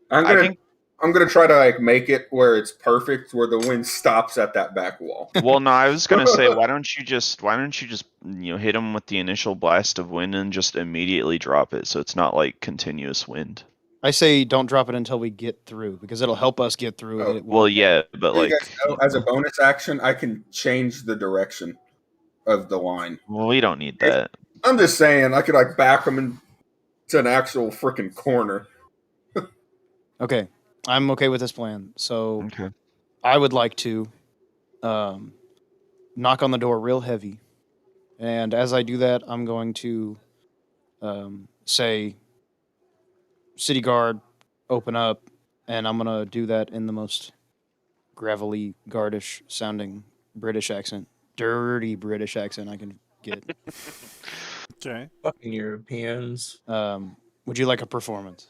I'm I gonna think. I'm gonna try to like make it where it's perfect, where the wind stops at that back wall. Well, no, I was gonna say, why don't you just hit them with the initial blast of wind and just immediately drop it, so it's not like continuous wind. I say don't drop it until we get through because it'll help us get through. Oh. It Well, won't- yeah, but You guys like, know, as a bonus action, I can change the direction of the line. well, we don't need that. I'm just saying, I could like back them into an actual freaking corner. Okay, I'm okay with this plan. So Okay. I would like to knock on the door real heavy, and as I do that, I'm going to say, "City guard, open up," and I'm gonna do that in the most gravelly, guardish sounding British accent, dirty British accent I can get. Okay. Fucking Europeans. Would you like a performance?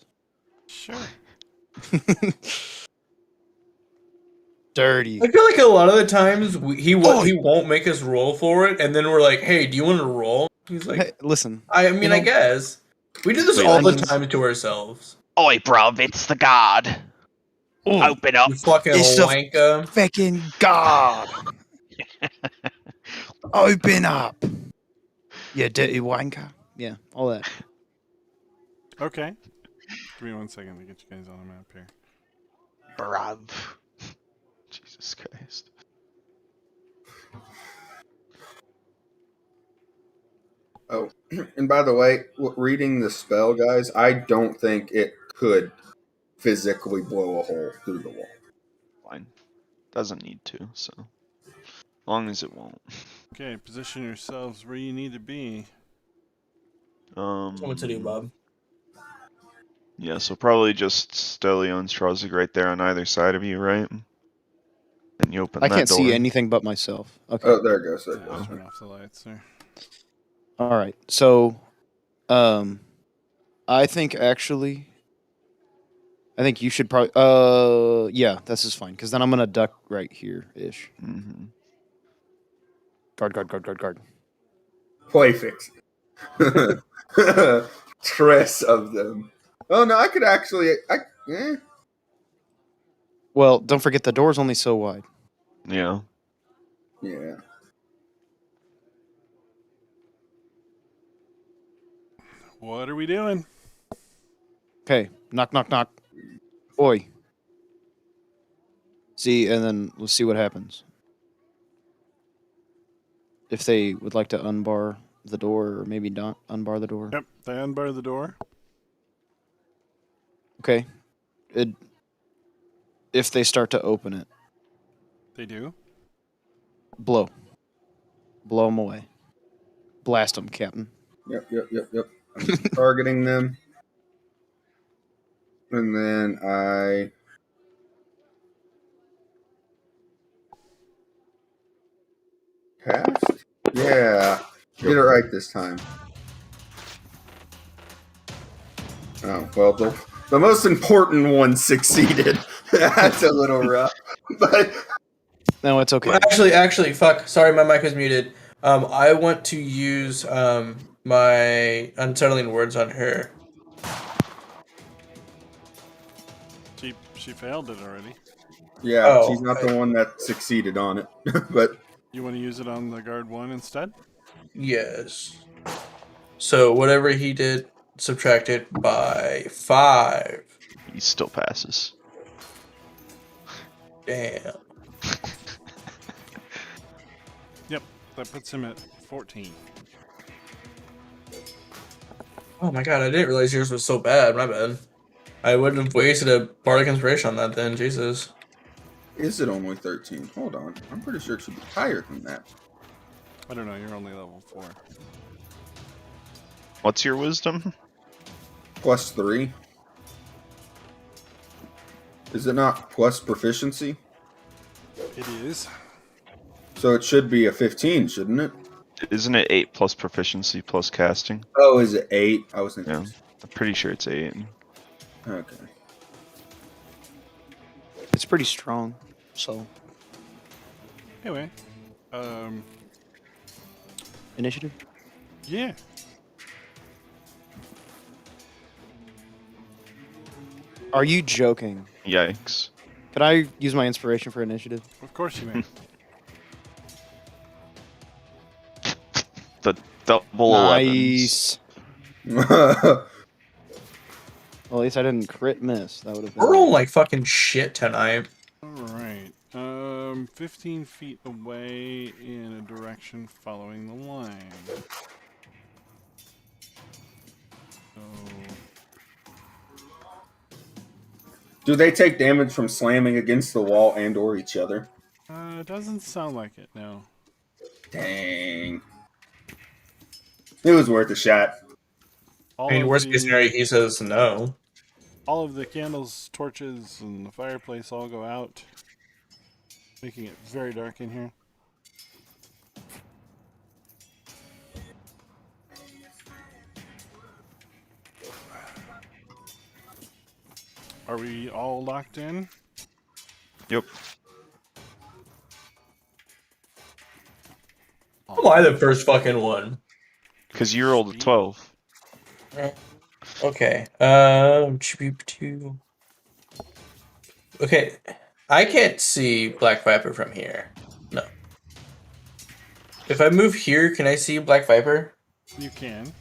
Sure. Dirty. I feel like a lot of the times he Oi! won't make us roll for it, and then we're like, "Hey, do you want to roll?" He's like, Hey, listen, "I mean, you know- I guess." We do this Wait, all the onions. time to ourselves. Oi, bruv, it's the guard. Open up. You fucking It's the- wanker. fucking God! Open up, you dirty wanker. Yeah, all that. Okay. Give me 1 second to get you guys on the map here. Bruv. Jesus Christ. Oh, and by the way, reading the spell, guys, I don't think it could physically blow a hole through the wall. Fine. Doesn't need to, so. As long as it won't. Okay, position yourselves where you need to be. What to do, Bob? Yeah, so probably just Stelio and Strozig right there on either side of you, right? And you open I that can't door. see anything but myself. Okay. Oh, there it goes. There it I'll goes. turn off the lights there. All right. So, I think actually, I think you should probably. Yeah, this is fine because then I'm gonna duck right here ish. Mm-hmm. Guard. Play fix. Tress of them. Oh no, I could actually. Well, don't forget the door's only so wide. Yeah. Yeah. What are we doing? Okay. Knock. Oi. See, and then we'll see what happens. If they would like to unbar the door, or maybe not unbar the door. Yep, they unbar the door. Okay. If they start to open it, They do. blow them away. Blast them, Captain. Yep. I'm targeting them. And then I. Cast? Yeah. Get it right this time. Oh, well, the most important one succeeded. That's a little rough. But No, it's okay. Well, actually, fuck. Sorry, my mic was muted. I want to use my unsettling words on her. She failed it already. yeah, Oh, she's not the one that succeeded on it. But You want to use it on the guard one instead? Yes. So whatever he did, subtracted by 5. He still passes. Damn. Yep, that puts him at 14. Oh my god, I didn't realize yours was so bad. My bad. I wouldn't have wasted a bardic inspiration on that then. Jesus. is it only 13? Hold on. I'm pretty sure it should be higher than that. I don't know, you're only level 4. What's your wisdom? Plus 3. Is it not plus proficiency? It is. So it should be a 15, shouldn't it? Isn't it 8 plus proficiency plus casting? Oh, is it 8? I was thinking. Yeah. I'm pretty sure it's 8. Okay. It's pretty strong. So Anyway, initiative. yeah. Are you joking? Yikes. Could I use my inspiration for initiative? Of course you may. The double 11s. Nice. Well, at least I didn't crit miss. That would have been. We're rolling like fucking shit tonight. All right. 15 feet away in a direction following the line. So, Do they take damage from slamming against the wall and or each other? doesn't sound like it, no. Dang. It was worth a shot. All I mean, of worst case the- scenario, he says no. All of the candles, torches, and the fireplace all go out, making it very dark in here. Are we all locked in? Yep. Am I the first fucking one? Because you rolled a 12. Okay. Two. Okay. I can't see Black Viper from here. No. If I move here, can I see Black Viper? You can.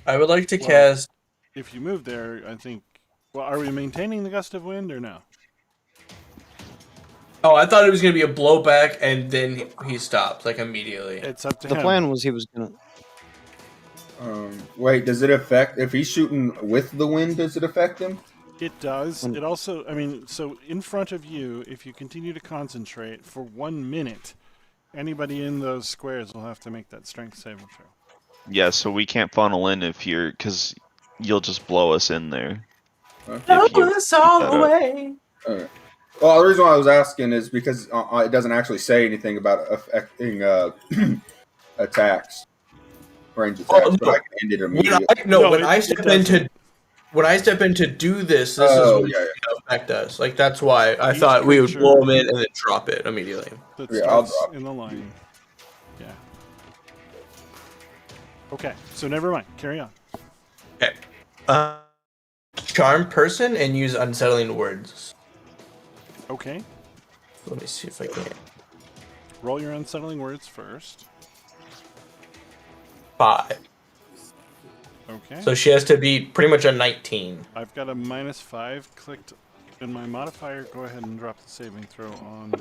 I would like to Well- cast. If you move there, I think. Well, are we maintaining the gust of wind or no? Oh, I thought it was gonna be a blowback, and then he stopped like immediately. It's up to The him. plan was he was gonna. Wait, does it affect if he's shooting with the wind? Does it affect him? It does. When- It also, I mean, so in front of you, if you continue to concentrate for 1 minute, anybody in those squares will have to make that strength saving throw. Yeah, so we can't funnel in if you're, because you'll just blow us in there. Okay. If you us all keep that the up. way. Alright. Well, the reason why I was asking is because it doesn't actually say anything about affecting attacks, range attacks, Oh, but no. I can end it immediately. When I it step doesn't. into when I step in to do this, this Oh, is what yeah, it's gonna affect us. Like that's why I Each thought we would creature- blow him in and then drop it immediately. That Yeah, I'll starts drop. in the line. Yeah. Okay, so never mind. Carry on. Okay. Charm person and use unsettling words. Okay. Let me see if I can. Roll your unsettling words first. 5. Okay. So she has to be pretty much a 19. I've got a -5 clicked in my modifier. Go ahead and drop the saving throw on.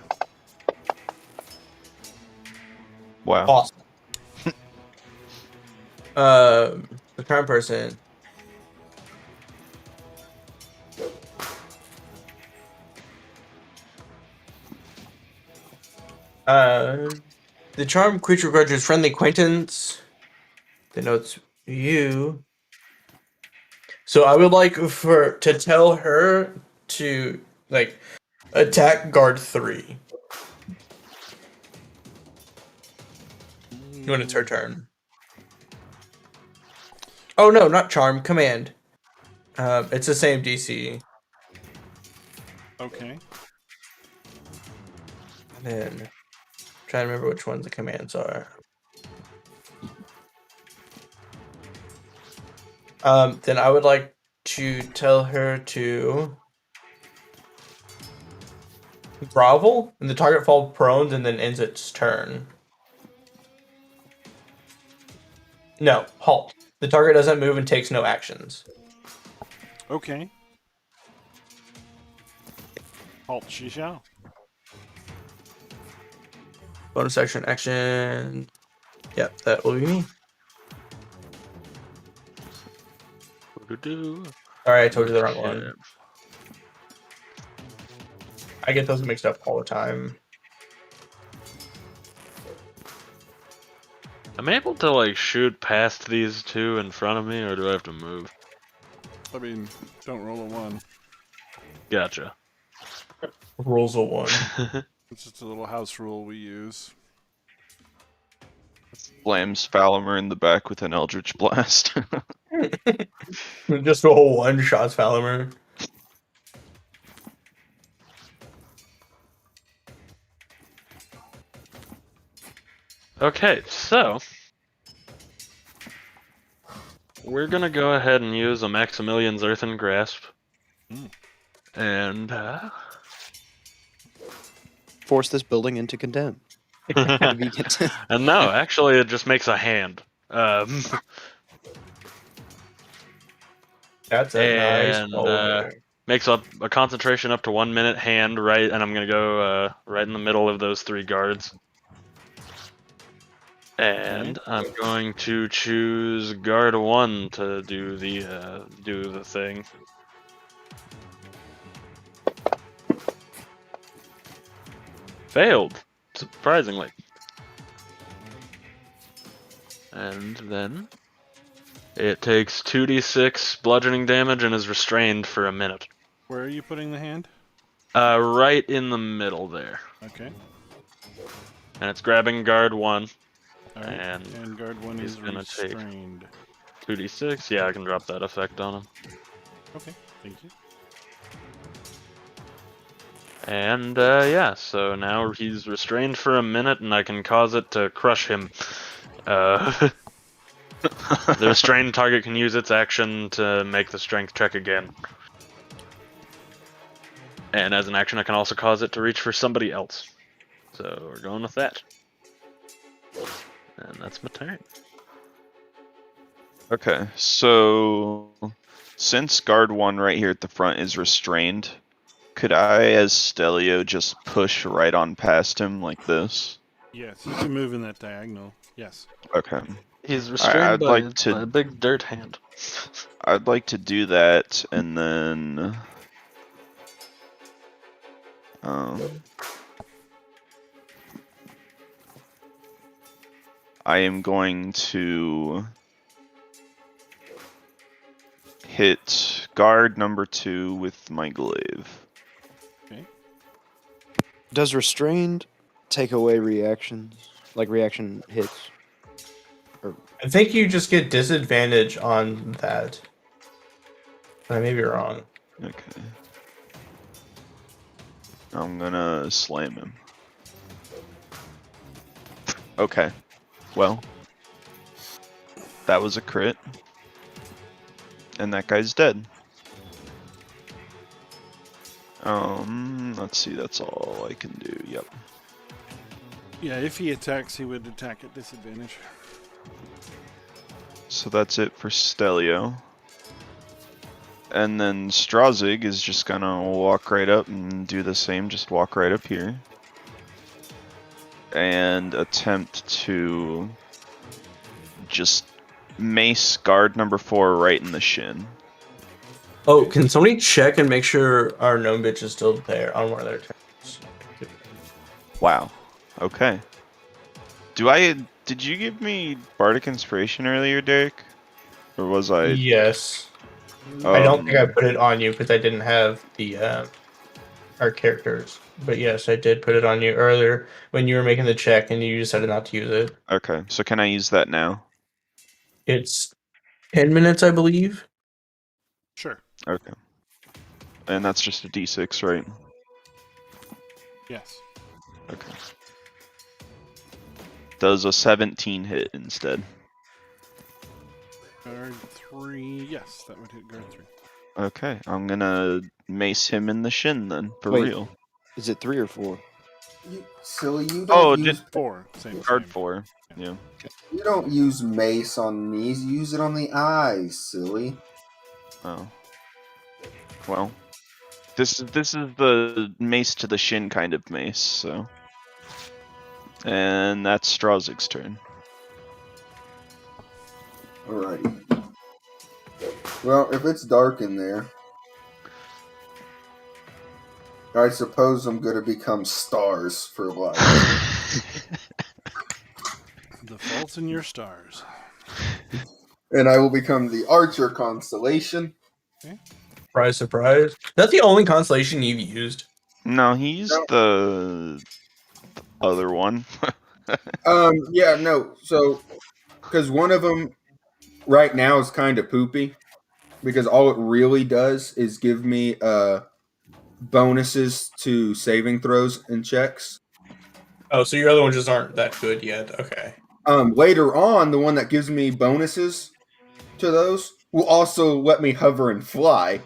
Wow. Awesome. The charm person. The charm creature grudges friendly acquaintance. Denotes you. So I would like to tell her to like attack guard 3. When it's her turn. Oh no, not charm, command. It's the same DC. Okay. And then trying to remember which ones the commands are. Then I would like to tell her to grovel, and the target falls prone and then ends its turn. No, halt. The target doesn't move and takes no actions. Okay. Halt she shall. Bonus action. Yep, that will be me. Sorry, I told you the wrong one. I get those mixed up all the time. I'm able to like shoot past these two in front of me, or do I have to move? I mean, don't roll a 1. Gotcha. Rolls a 1. It's just a little house rule we use. Slams Falamer in the back with an Eldritch Blast. Just a whole one shots Falamer. Okay, so we're gonna go ahead and use a Maximilian's Earthen Grasp, and Force this building into condemn. To be condemned. and no, actually, it just makes a hand. That's a nice And boulder. makes up a concentration up to 1 minute hand, right? And I'm gonna go right in the middle of those 3 guards. And I'm going to choose guard 1 to do the thing. Failed, surprisingly. And then it takes 2d6 bludgeoning damage and is restrained for a minute. Where are you putting the hand? Right in the middle there. Okay. And it's grabbing guard 1. All right. And guard 1 he's is gonna take- restrained. 2d6. Yeah, I can drop that effect on him. Okay, thank you. And yeah, so now he's restrained for a minute, and I can cause it to crush him. The restrained target can use its action to make the strength check again. And as an action, I can also cause it to reach for somebody else. So we're going with that. And that's my turn. Okay, so since guard 1 right here at the front is restrained, could I, as Stelio, just push right on past him like this? Yes, you can move in that diagonal. Yes. Okay. He's restrained I'd by, like to- by a big dirt hand. I'd like to do that, and then... I am going to hit guard number 2 with my glaive. Does restrained take away reactions? Like reaction hits? I think you just get disadvantage on that. I may be wrong. Okay. I'm gonna slam him. Okay. Well, that was a crit. And that guy's dead. Let's see, that's all I can do. Yep. Yeah, if he attacks, he would attack at disadvantage. So that's it for Stelio. And then Strazig is just gonna walk right up and do the same, just walk right up here. And attempt to just mace guard number 4 right in the shin. Oh, can somebody check and make sure our gnome bitch is still there on one of their turns? Wow. Okay. Did you give me Bardic Inspiration earlier, Derek? Or was I? Yes. I don't think I put it on you because I didn't have the our characters. But yes, I did put it on you earlier when you were making the check and you decided not to use it. Okay, so can I use that now? It's 10 minutes, I believe. Sure. Okay. And that's just a d6, right? Yes. Okay. Does a 17 hit instead? Guard 3. Yes, that would hit guard 3. Okay, I'm gonna mace him in the shin then, for Wait. real. Is it 3 or 4? You silly, you Oh, don't use 4. Same. Guard same. 4. Yeah. you don't use mace on knees. You use it on the eyes, silly. Oh. Well, this is the mace to the shin kind of mace, so. And that's Strazig's turn. Alrighty. Well, if it's dark in there, I suppose I'm gonna become stars for life. The faults in your stars. And I will become the Archer constellation. Surprise, surprise. That's the only constellation you've used. No, he used the other one. Yeah, no. So, because one of them right now is kind of poopy because all it really does is give me bonuses to saving throws and checks. Oh, so your other ones just aren't that good yet. Okay. Later on, the one that gives me bonuses to those will also let me hover and fly.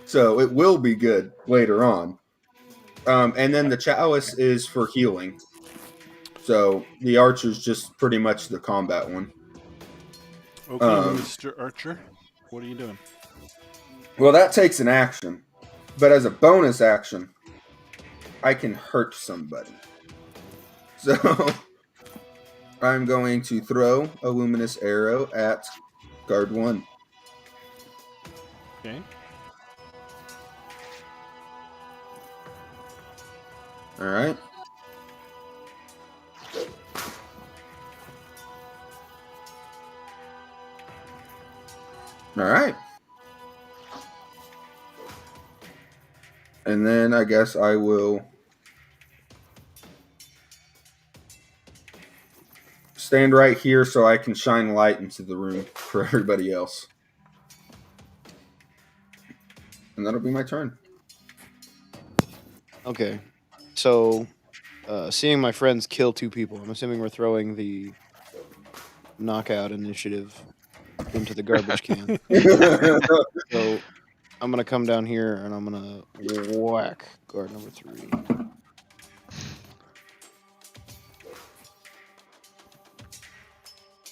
So it will be good later on. And then the chalice is for healing. So the archer's just pretty much the combat one. Okay, Mr. Archer, what are you doing? Well, that takes an action. But as a bonus action, I can hurt somebody. So I'm going to throw a luminous arrow at guard 1. Okay. Alright. Alright. And then I guess I will stand right here so I can shine light into the room for everybody else. And that'll be my turn. Okay. So, seeing my friends kill 2 people, I'm assuming we're throwing the knockout initiative into the garbage can. So, I'm gonna come down here and I'm gonna whack guard number 3.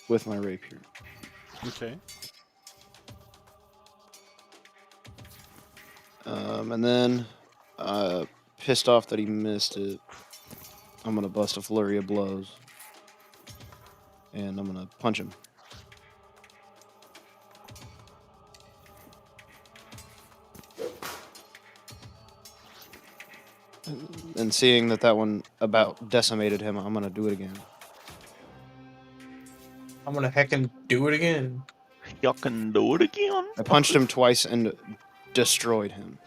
With my rapier. Okay. And then, pissed off that he missed it, I'm gonna bust a flurry of blows. And I'm gonna punch him. And seeing that one about decimated him, I'm gonna do it again. I'm gonna heckin' do it again. Y'all can do it again. I punched him twice and destroyed him.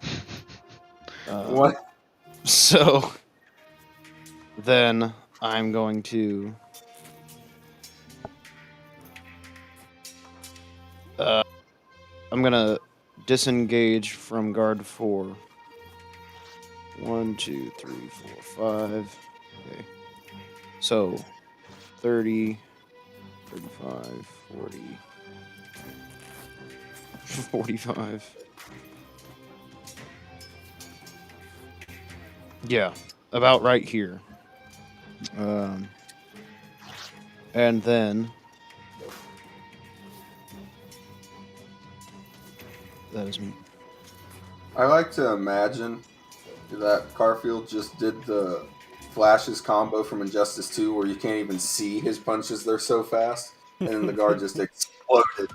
What? So then I'm going to I'm gonna disengage from guard 4. 1, 2, 3, 4, 5. Okay. So 30, 35, 40, 45. Yeah, about right here. And then that is me. I like to imagine that Garfield just did the Flash's combo from Injustice 2 where you can't even see his punches, they're so fast. And then the guard just exploded.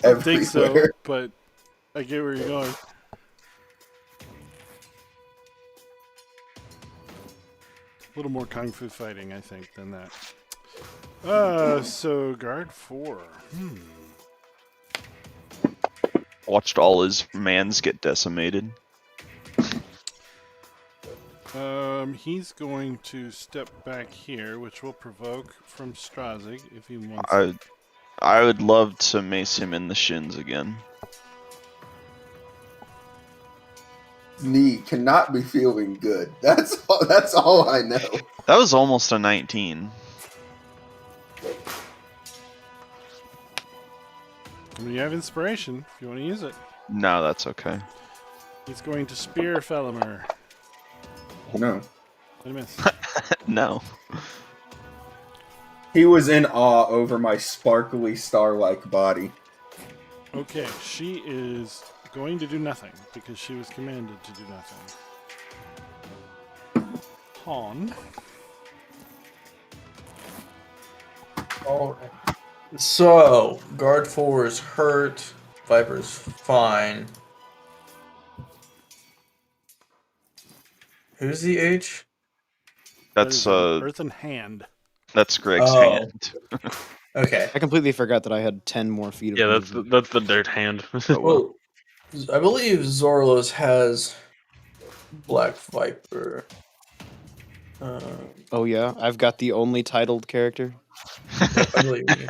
I think so, everywhere. but I get where you're going. A little more kung fu fighting, I think, than that. So guard 4. Watched all his mans get decimated. He's going to step back here, which will provoke from Strazig if he wants. I would love to mace him in the shins again. Knee cannot be feeling good. That's all I know. That was almost a 19. I mean, you have inspiration if you want to use it. No, that's okay. He's going to spear Felimer. No. I miss. No. He was in awe over my sparkly star-like body. Okay, she is going to do nothing because she was commanded to do nothing. Han. Alright. So, guard 4 is hurt. Viper's fine. Who's the H? That's Earthen Hand. that's Greg's Oh. hand. Okay. I completely forgot that I had 10 more feet of Yeah, that's movement. that's the dirt hand. Well, I believe Zorlos has Black Viper. Oh yeah, I've got the only titled character. I believe you.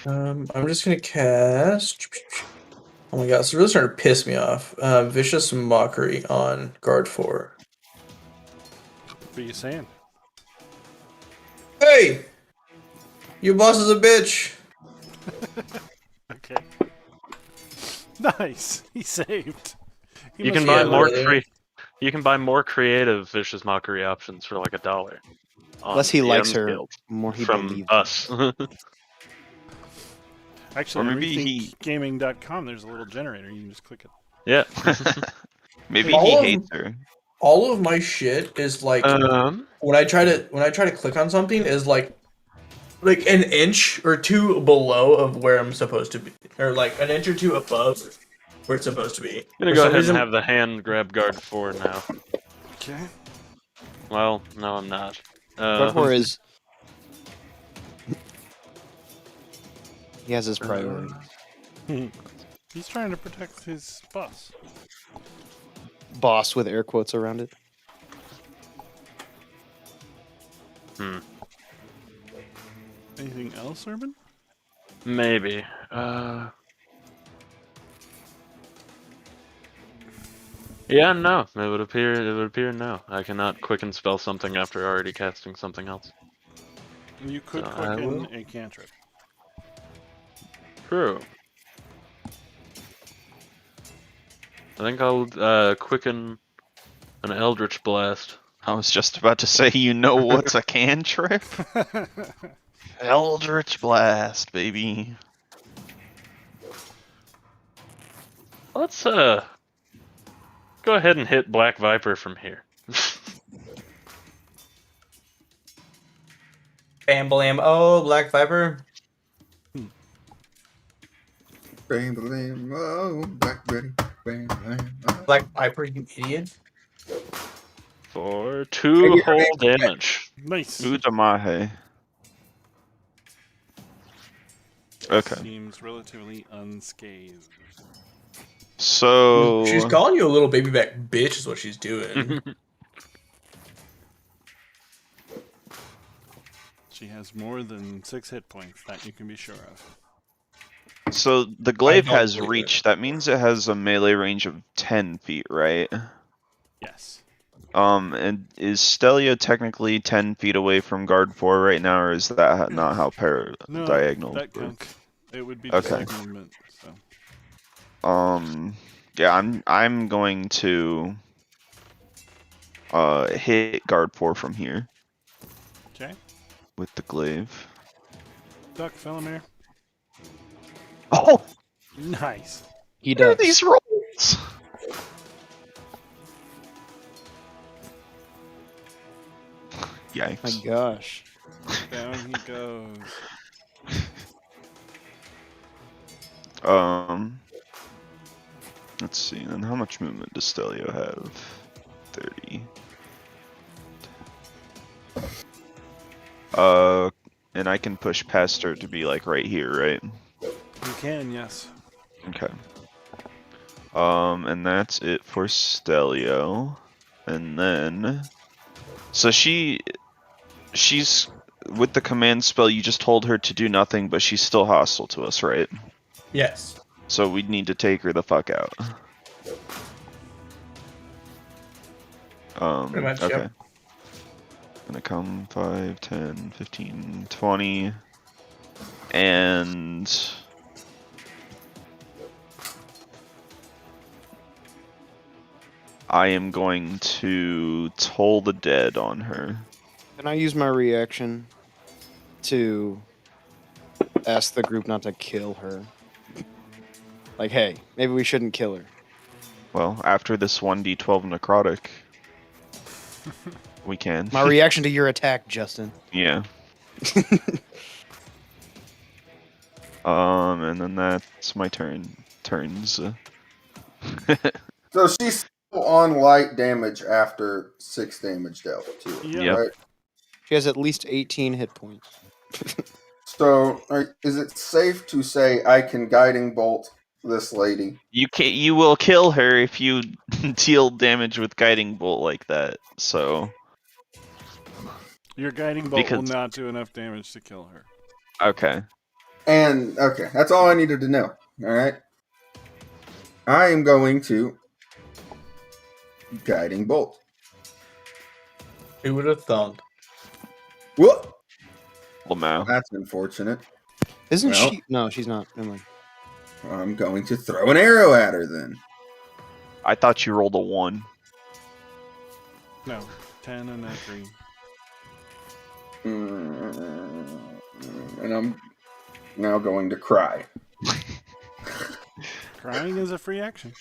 I'm just gonna cast. Oh my god, it's really starting to piss me off. Vicious Mockery on guard 4. What are you saying? Hey! Your boss is a bitch! Okay. Nice. He saved. He You must can have buy been more literally. you can buy more creative vicious mockery options for like $1 on Less he likes DM's her, Guild more he from believes. us. Actually, Or on maybe he- rethinkgaming.com, there's a little generator. You can just click it. Yeah. Maybe All he of- hates her. All of my shit is like when I try to click on something is like an inch or two below of where I'm supposed to be, or like an inch or two above where it's supposed to be. I'm gonna For go some ahead reason, and have the hand grab guard 4 now. Okay. Well, no, I'm not. Guard 4 is. He has his priorities. He's trying to protect his boss. Boss with air quotes around it. Anything else, Urban? Maybe. Yeah, no. It would appear no. I cannot quicken spell something after already casting something else. You could So I quicken will. a cantrip. True. I think I'll quicken an Eldritch Blast. I was just about to say, you know what's a cantrip? Eldritch Blast, baby. Let's go ahead and hit Black Viper from here. bam blam. Oh, Black Viper. Bam, bam, oh, Black Betty. Bam, bam, oh. Black Viper, you idiot. For 2 whole damage. Nice. Udamahe. Okay. Seems relatively unscathed. So She's calling you a little baby back bitch is what she's doing. She has more than 6 hit points, that you can be sure of. So the glaive don't has believe reach. That means it has a melee range of 10 feet, right? Yes. And is Stelio technically 10 feet away from guard 4 right now, or is that not how No, diagonals that work? counts. It would be Okay. just like movement, so. Yeah, I'm going to hit guard 4 from here Okay. with the glaive. Duck, Felomir. Oh, Nice. He what are does. these rolls? Yikes. My gosh. Down he goes. Let's see, then how much movement does Stelio have? 30. And I can push past her to be like right here, right? You can, yes. Okay. And that's it for Stelio. And then, so she's with the command spell. You just told her to do nothing, but she's still hostile to us, right? Yes. So we'd need to take her the fuck out. Pretty much, okay. yep. Gonna come 5, 10, 15, 20. And I am going to toll the dead on her. Can I use my reaction to ask the group not to kill her? Like, hey, maybe we shouldn't kill her. Well, after this 1d12 necrotic, we can. My reaction to your attack, Justin. Yeah. And then that's my turns. So she's still on light damage after 6 damage dealt to her, Yeah. Yep. right? She has at least 18 hit points. So, is it safe to say I can guiding bolt this lady? You will kill her if you deal damage with guiding bolt like that. So Your guiding bolt will Because- not do enough damage to kill her. okay. And okay, that's all I needed to know. All right. I am going to guiding bolt. Who would have thunk? Whoop! Lamau. That's unfortunate. Isn't Well- she? No, she's not. Never mind. I'm going to throw an arrow at her then. I thought you rolled a 1. No, 10 and a 3. And I'm now going to cry. Crying is a free action.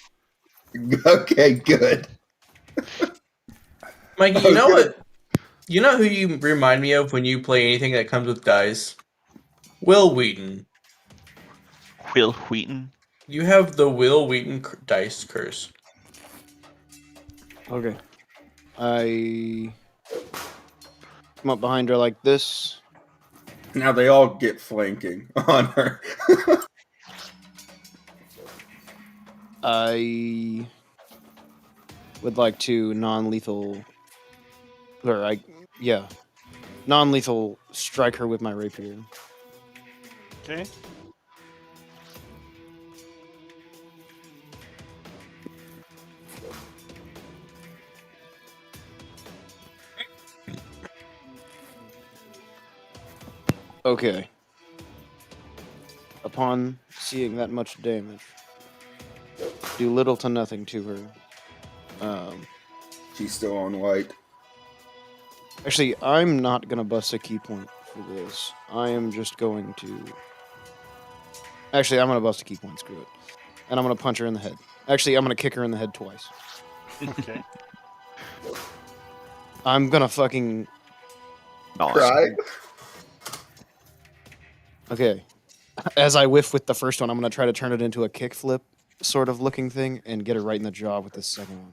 Okay, good. Mikey, Oh, you know good. what? You know who you remind me of when you play anything that comes with dice? Will Wheaton. Will Wheaton. You have the Will Wheaton dice curse. Okay. I come up behind her like this. Now they all get flanking on her. I would like to non-lethal, non-lethal strike her with my rapier. Okay. Okay. Upon seeing that much damage, do little to nothing to her. She's still on white. Actually, I'm not gonna bust a key point for this. I am just going to. Actually, I'm gonna bust a key point. Screw it. And I'm gonna punch her in the head. Actually, I'm gonna kick her in the head twice. Okay. I'm gonna fucking. No, Cry? Okay. As I whiff with the first one, I'm gonna try to turn it into a kickflip sort of looking thing and get her right in the jaw with the second one.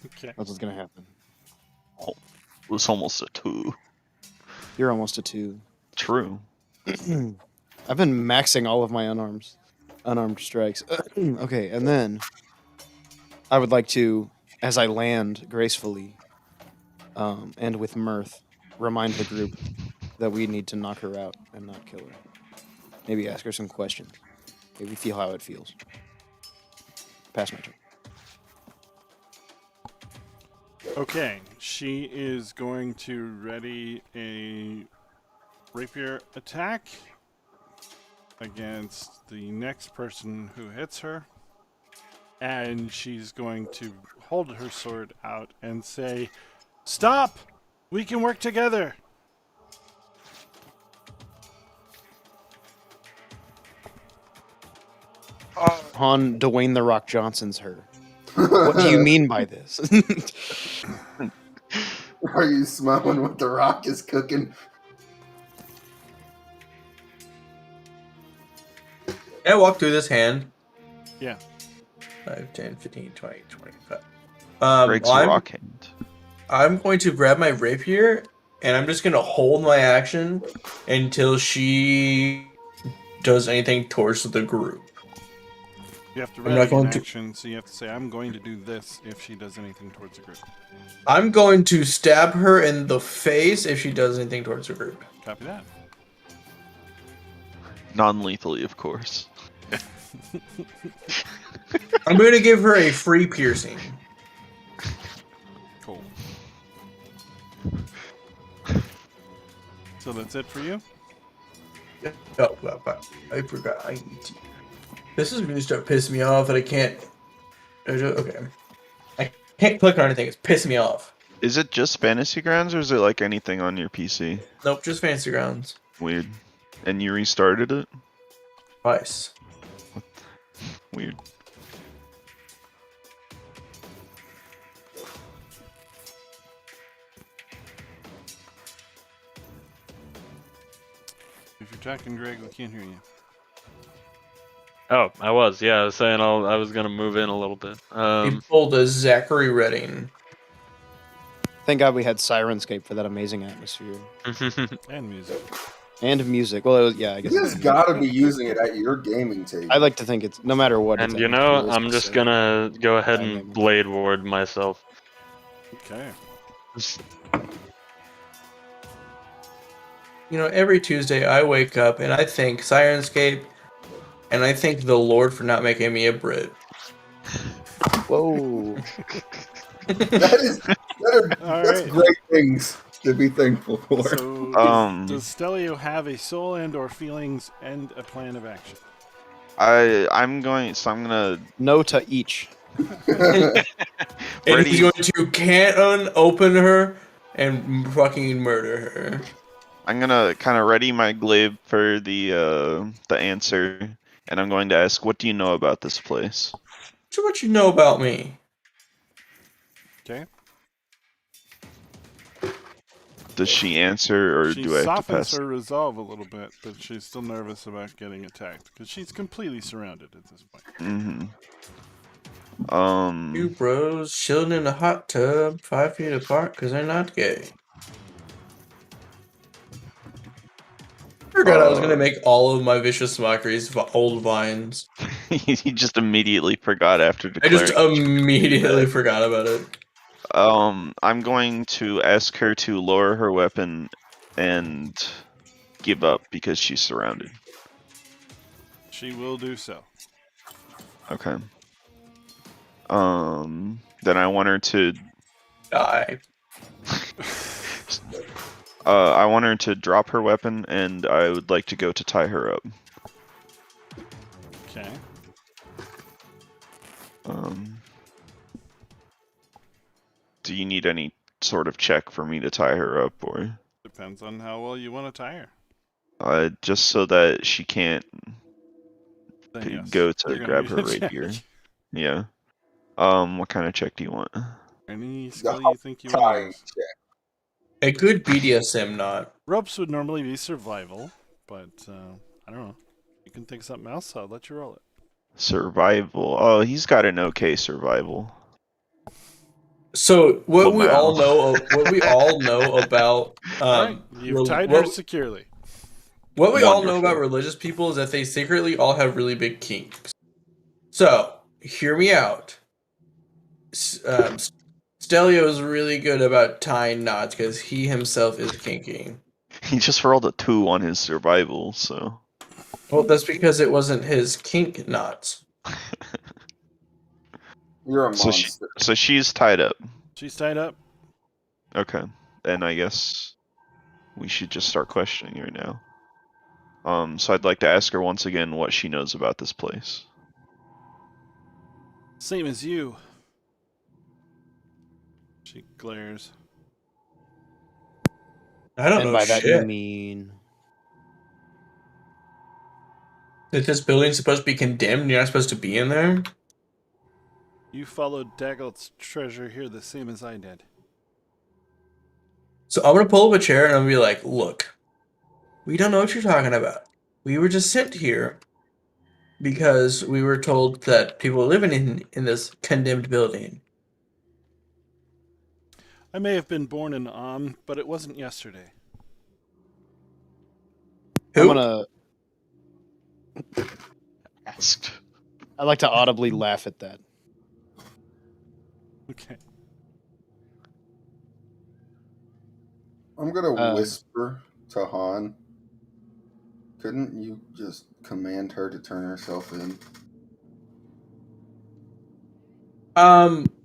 Okay. That's what's gonna happen. it was almost a 2. You're almost a 2. True. I've been maxing all of my unarmed strikes. Okay, and then I would like to, as I land gracefully, and with mirth, remind the group that we need to knock her out and not kill her. Maybe ask her some questions. Maybe feel how it feels. Pass my turn. Okay. She is going to ready a rapier attack against the next person who hits her. And she's going to hold her sword out and say, "Stop! We can work together!" Han, Dwayne The Rock Johnson's her. What do you mean by this? Are you smelling what the Rock is cooking? Can I walk through this hand? Yeah. 5, 10, 15, 20, 25. Greg's I'm, rock hand. I'm going to grab my rapier, and I'm just going to hold my action until she does anything towards the group. You have to I'm not ready an going to- action, so you have to say, "I'm going to do this" if she does anything towards the group. I'm going to stab her in the face if she does anything towards the group. Copy that. Non-lethally, of course. I'm going to give her a free piercing. Cool. So that's it for you? Oh, I forgot. I need to. This is really starting to piss me off that I can't. Okay. I can't click on anything. It's pissing me off. Is it just Fantasy Grounds, or is it like anything on your PC? Nope, just Fantasy Grounds. Weird. And you restarted it? Twice. Weird. If you're talking, Greg, we can't hear you. Oh, I was. Yeah, I was saying I was gonna move in a little bit. He pulled a Zachary Redding. Thank God we had Sirenscape for that amazing atmosphere. And music. And music. Well, it was, yeah, I guess. You guys gotta be using it at your gaming table. I like to think it's, no matter what. and it's you know, atmosphere is, I'm just so- gonna go ahead Yeah, and maybe. blade ward myself. Okay. every Tuesday I wake up and I thank Sirenscape and I thank the Lord for not making me a Brit. Whoa. All That's right. great things to be thankful for. So does Stelio have a soul and/or feelings and a plan of action? I'm gonna No to each. And he's ready. going to can't open her and fucking murder her. I'm gonna kind of ready my glaive for the answer, and I'm going to ask, what do you know about this place? So what you know about me? Okay. Does she answer, or She do I have to softens pass? her resolve a little bit, but she's still nervous about getting attacked because she's completely surrounded at this point. Two bros chilling in a hot tub 5 feet apart because they're not gay. Forgot I was gonna make all of my vicious mockeries old vines. He just immediately forgot after I just declaring. immediately forgot about it. I'm going to ask her to lower her weapon and give up because she's surrounded. She will do so. Okay. Then I want her to. Die. I want her to drop her weapon, and I would like to go to tie her up. Okay. Do you need any sort of check for me to tie her up, or Depends on how well you want to tie her. just so that she can't Then yes, go you're to gonna grab need her a check. rapier? Yeah. What kind of check do you want? Any skill you think you want to Tying use. check. A good BDSM knot. Ropes would normally be survival, but I don't know. You can think something else. I'll let you roll it. Survival. Oh, he's got an okay survival. So what we Wow. all know about All right, you've tied her securely. What we all know Wonderful. about religious people is that they secretly all have really big kinks. So hear me out. Stelio is really good about tying knots because he himself is kinky. He just rolled a 2 on his survival, so. Well, that's because it wasn't his kink knots. You're a So monster. she's tied up. She's tied up. Okay. Then I guess we should just start questioning her now. So I'd like to ask her once again what she knows about this place. Same as you. She glares. I don't And know by that you shit. mean That this building's supposed to be condemned and you're not supposed to be in there? You followed Daggelt's treasure here the same as I did. So I'm gonna pull up a chair and I'm gonna be like, look, we don't know what you're talking about. We were just sent here because we were told that people are living in this condemned building. I may have been born in but it wasn't yesterday. Who? I'm gonna Asked. I like to audibly laugh at that. Okay. I'm gonna whisper to Han. Couldn't you just command her to turn herself in?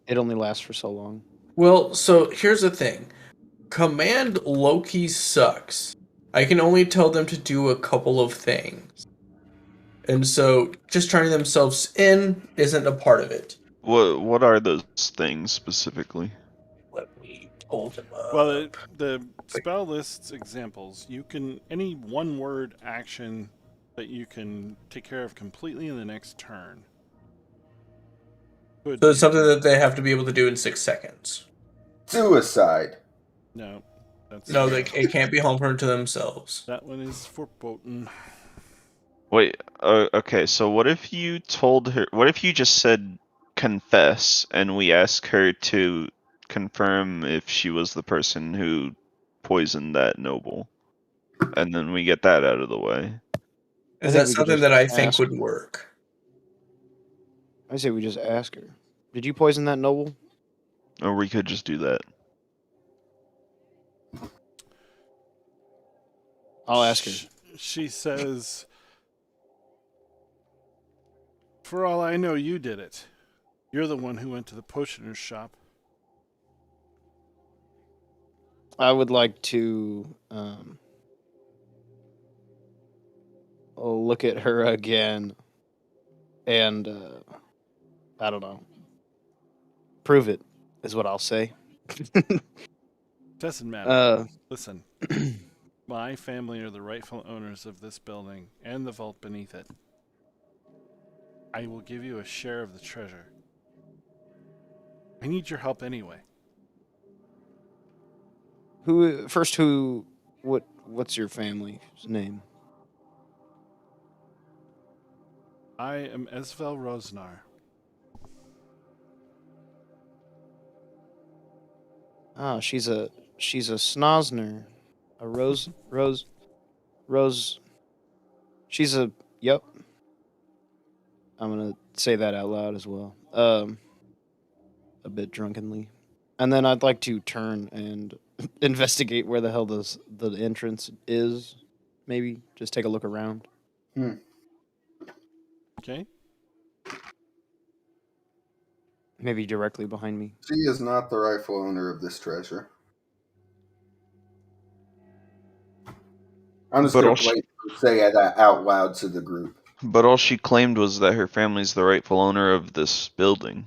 It only lasts for so long. Well, so here's the thing. Command Loki sucks. I can only tell them to do a couple of things. And so just turning themselves in isn't a part of it. What are those things specifically? Let me hold him up. Well, the spell lists examples. You can any one word action that you can take care of completely in the next turn. So it's something that they have to be able to do in 6 seconds. Suicide. No, that's No, it can't be harmful to themselves. that one is forbidden. Wait, okay, so what if you told her, what if you just said confess, and we ask her to confirm if she was the person who poisoned that noble? And then we get that out of the way. Is think that we could something just that I think ask would her. work? I say we just ask her. Did you poison that noble? Or we could just do that. I'll ask her. She says, "For all I know, you did it. You're the one who went to the potioner's shop." I would like to look at her again and I don't know. Prove it is what I'll say. Doesn't matter. uh, Listen, my family are the rightful owners of this building and the vault beneath it. I will give you a share of the treasure. I need your help anyway. what's your family's name? I am Esvel Rosnar. Ah, she's a Snosner. A Rose. She's a yep. I'm gonna say that out loud as well. A bit drunkenly. And then I'd like to turn and investigate where the hell the entrance is. Maybe just take a look around. Okay? Maybe directly behind me. She is not the rightful owner of this treasure. I'm just But going all to she- wait to say that out loud to the group. But all she claimed was that her family's the rightful owner of this building.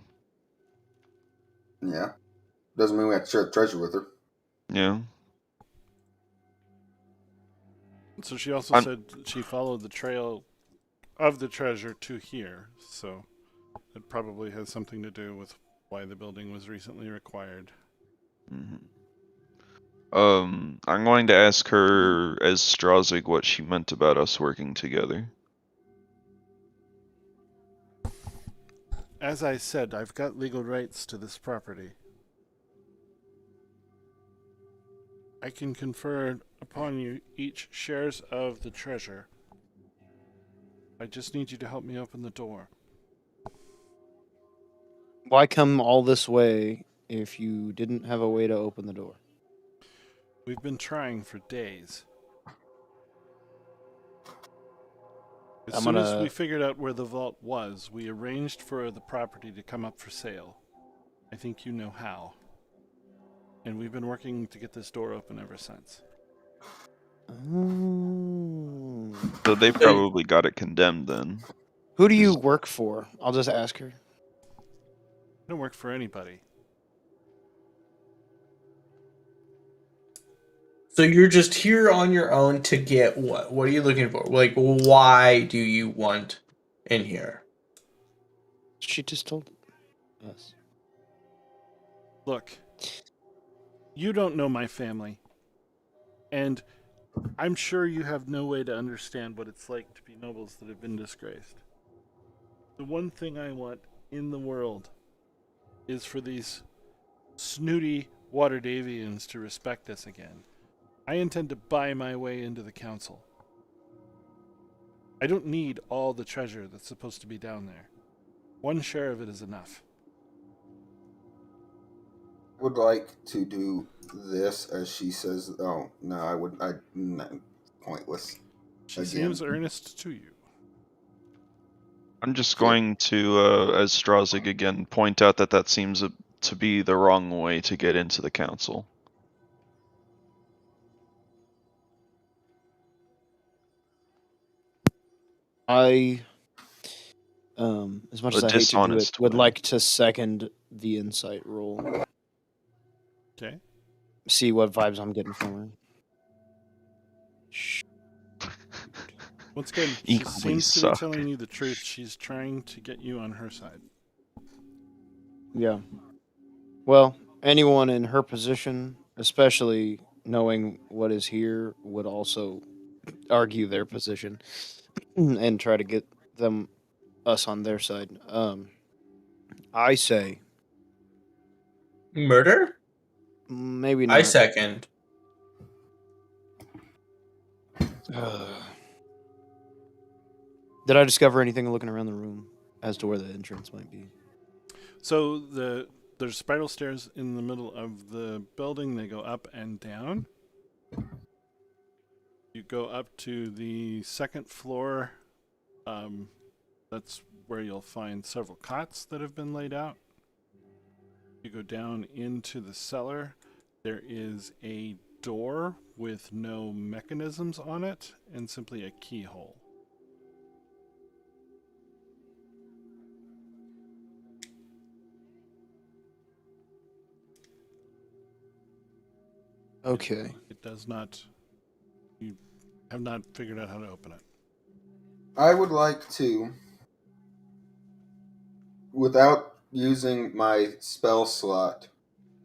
Yeah. Doesn't mean we have to share the treasure with her. Yeah. So she also I'm- said she followed the trail of the treasure to here, so it probably has something to do with why the building was recently required. Mhm. I'm going to ask her as Strazig what she meant about us working together. As I said, I've got legal rights to this property. I can confer upon you each shares of the treasure. I just need you to help me open the door. Why come all this way if you didn't have a way to open the door? We've been trying for days. As I'm soon as gonna- we figured out where the vault was, we arranged for the property to come up for sale. I think you know how. And we've been working to get this door open ever since. Oh. So they probably got it condemned then. Who do you work for? I'll just ask her. I don't work for anybody. So you're just here on your own to get what? What are you looking for? Like, why do you want in here? She just told us. Look, you don't know my family. And I'm sure you have no way to understand what it's like to be nobles that have been disgraced. The one thing I want in the world is for these snooty Waterdavians to respect us again. I intend to buy my way into the council. I don't need all the treasure that's supposed to be down there. One share of it is enough. Would like to do this as she says. Oh no, I would. No, pointless. She Again. seems earnest to you. I'm just going to, as Strazig again, point out that seems to be the wrong way to get into the council. I, as much A as I hate to do it, dishonest would way. like to second the insight roll. Okay? See what vibes I'm getting from her. Once again, she Equally seems to be suck. telling you the truth. She's trying to get you on her side. Yeah. Well, anyone in her position, especially knowing what is here, would also argue their position and try to get us on their side. I say Murder? maybe I not. second. Did I discover anything looking around the room as to where the entrance might be? So there's spiral stairs in the middle of the building. They go up and down. You go up to the second floor. That's where you'll find several cots that have been laid out. You go down into the cellar. There is a door with no mechanisms on it and simply a keyhole. Okay. It does not. You have not figured out how to open it. I would like to, without using my spell slot,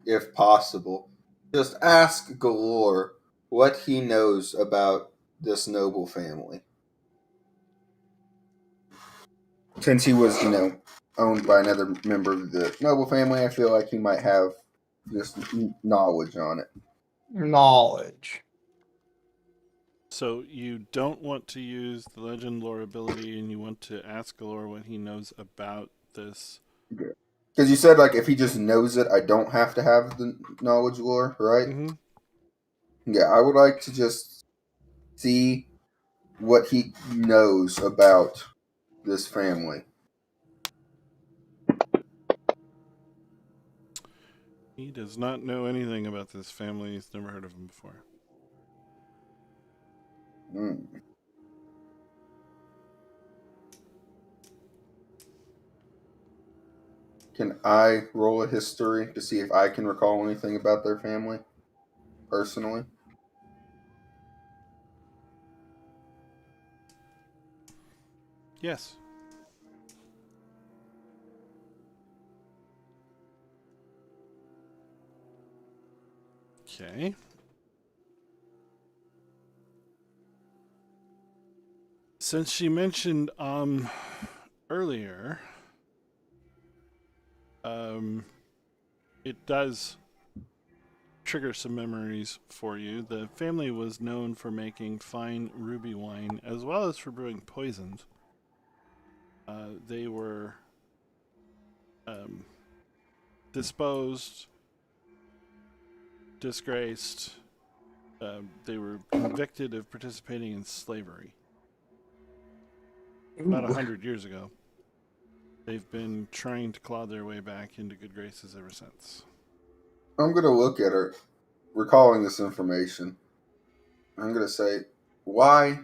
if possible, just ask Galore what he knows about this noble family. Since he was, owned by another member of the noble family, I feel like he might have just knowledge on it. Knowledge. So you don't want to use the legend lore ability, and you want to ask Galore what he knows about this. Because you said, like, if he just knows it, I don't have to have the knowledge lore, right? Mm-hmm. Yeah, I would like to just see what he knows about this family. He does not know anything about this family. He's never heard of them before. Mm. Can I roll a history to see if I can recall anything about their family, personally? Yes. Okay. Since she mentioned earlier, it does trigger some memories for you. The family was known for making fine ruby wine as well as for brewing poisons. They were disposed, disgraced. They were convicted of participating in slavery about 100 years ago. They've been trying to claw their way back into good graces ever since. I'm going to look at her, recalling this information. I'm going to say, why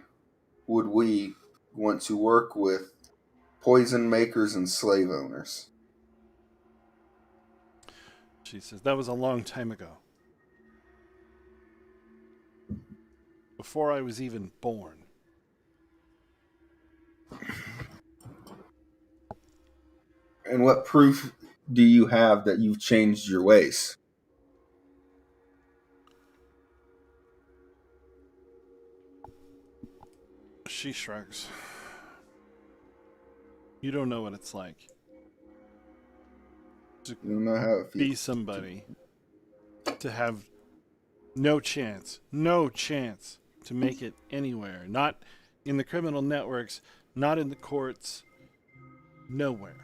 would we want to work with poison makers and slave owners? She says, that was a long time ago. Before I was even born. And what proof do you have that you've changed your ways? She shrugs. You don't know what it's like to You don't know how it be feels. somebody, to have no chance to make it anywhere. Not in the criminal networks, not in the courts, nowhere.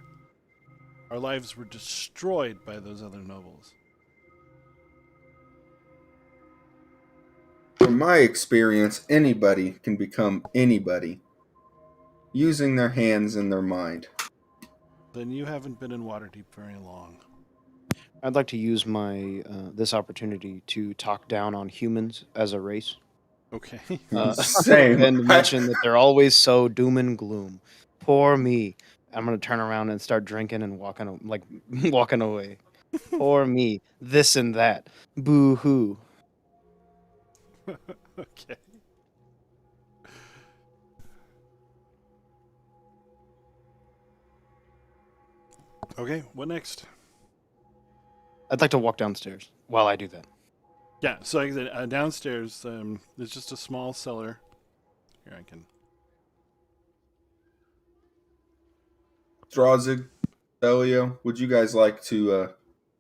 Our lives were destroyed by those other nobles. From my experience, anybody can become anybody using their hands and their mind. Then you haven't been in Waterdeep very long. I'd like to use my this opportunity to talk down on humans as a race. Okay. Same. And mention that they're always so doom and gloom. Poor me. I'm gonna turn around and start drinking and walking away. Poor me. This and that. Boo hoo. Okay. Okay, what next? I'd like to walk downstairs while I do that. Yeah, so like I said, downstairs, there's just a small cellar. Here, I can. Strazig, Elio, would you guys like to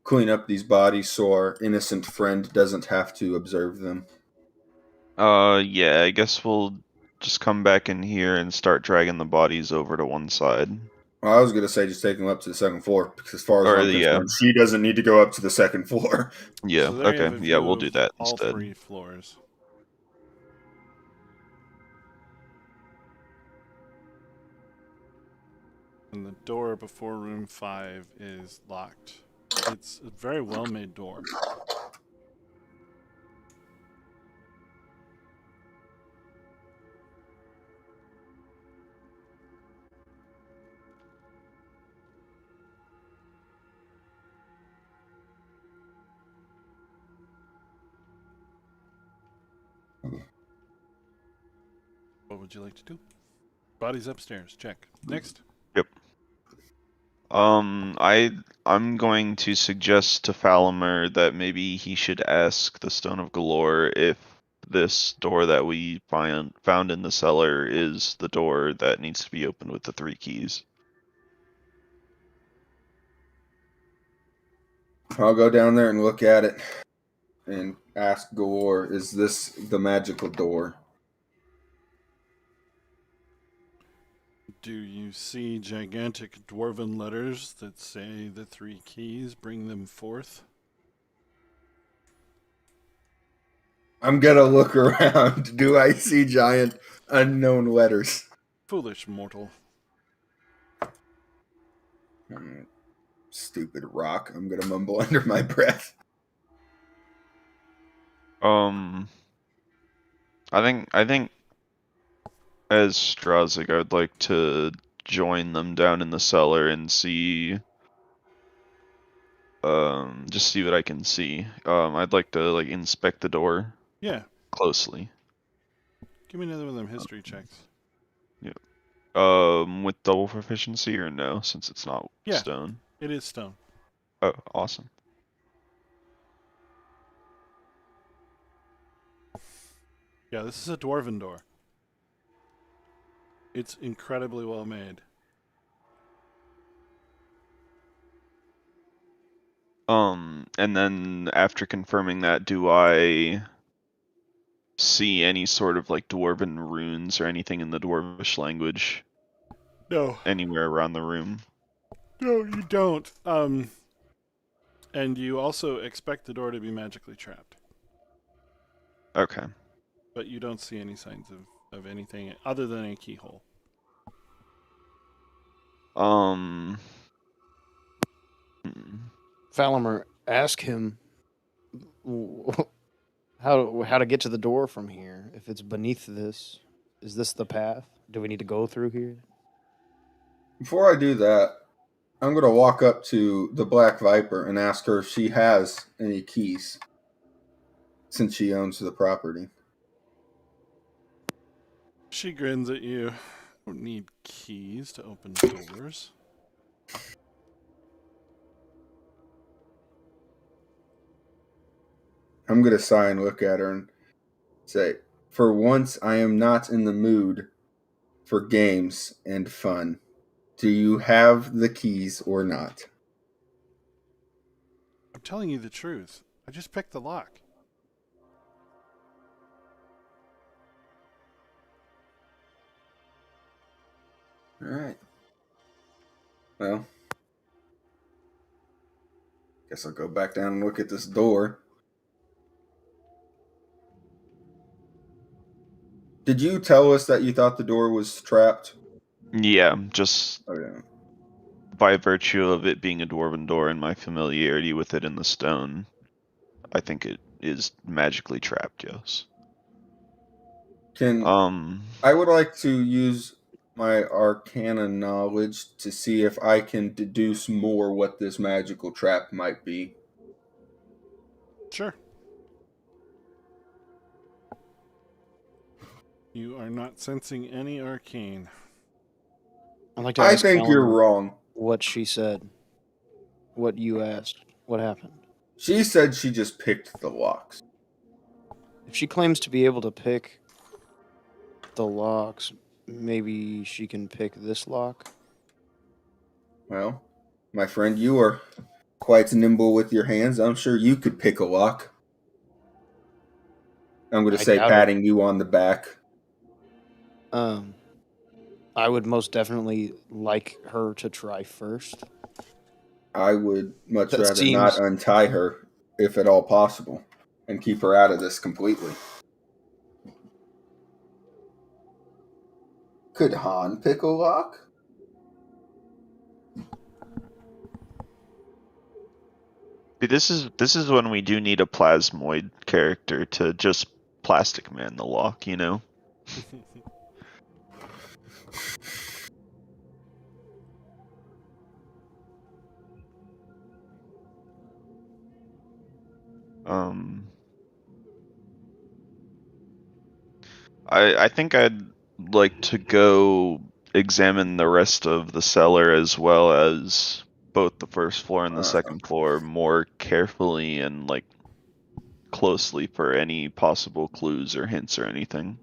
clean up these bodies so our innocent friend doesn't have to observe them? Yeah, I guess we'll just come back in here and start dragging the bodies over to one side. Well, I was going to say just take them up to the second floor, because as far as Or, I'm concerned, she doesn't need to go up to the second floor. Yeah, So there you have okay, a yeah, view we'll do of that all instead. 3 floors. and the door before room 5 is locked. It's a very well-made door. What would you like to do? Body's upstairs. Check. Next. Yep. I'm going to suggest to Falamer that maybe he should ask the Stone of Galore if this door that we found in the cellar is the door that needs to be opened with the 3 keys. I'll go down there and look at it and ask Galore, is this the magical door? Do you see gigantic dwarven letters that say the 3 keys, bring them forth? I'm gonna look around. Do I see giant unknown letters? Foolish mortal. Stupid rock. I'm gonna mumble under my breath. I think as Strazig, I'd like to join them down in the cellar and see, just see what I can see. I'd like to like inspect the door Yeah. closely. Give me another one of them history checks. With double proficiency or no, since it's not Yeah. stone? It is stone. Oh, awesome. Yeah, this is a dwarven door. It's incredibly well made. And then after confirming that, do I see any sort of like dwarven runes or anything in the dwarvish language No. anywhere around the room? No, you don't. And you also expect the door to be magically trapped. Okay. But you don't see any signs of anything other than a keyhole. Hmm. Falamer, ask him how to get to the door from here. If it's beneath this, is this the path? Do we need to go through here? Before I do that, I'm going to walk up to the Black Viper and ask her if she has any keys, since she owns the property. She grins at you. Don't need keys to open doors. I'm going to sigh and look at her and say, for once, I am not in the mood for games and fun. Do you have the keys or not? I'm telling you the truth. I just picked the lock. All right. Well, guess I'll go back down and look at this door. Did you tell us that you thought the door was trapped? Yeah, just Oh, yeah. by virtue of it being a dwarven door and my familiarity with it in the stone, I think it is magically trapped, yes. I would like to use my arcana knowledge to see if I can deduce more what this magical trap might be. Sure. You are not sensing any arcane. I'd like to I ask think you're Falamer wrong. what she said. What you asked. What happened? She said she just picked the locks. If she claims to be able to pick the locks, maybe she can pick this lock? Well, my friend, you are quite nimble with your hands. I'm sure you could pick a lock. I'm going to I say, doubt it. patting you on the back. I would most definitely like her to try first. I would much That rather seems- not untie her, if at all possible, and keep her out of this completely. Could Han pick a lock? See, this is when we do need a plasmoid character to just plastic man the lock, you know? Um, I think I'd like to go examine the rest of the cellar as well as both the first floor and the second floor more carefully and like closely for any possible clues or hints or anything.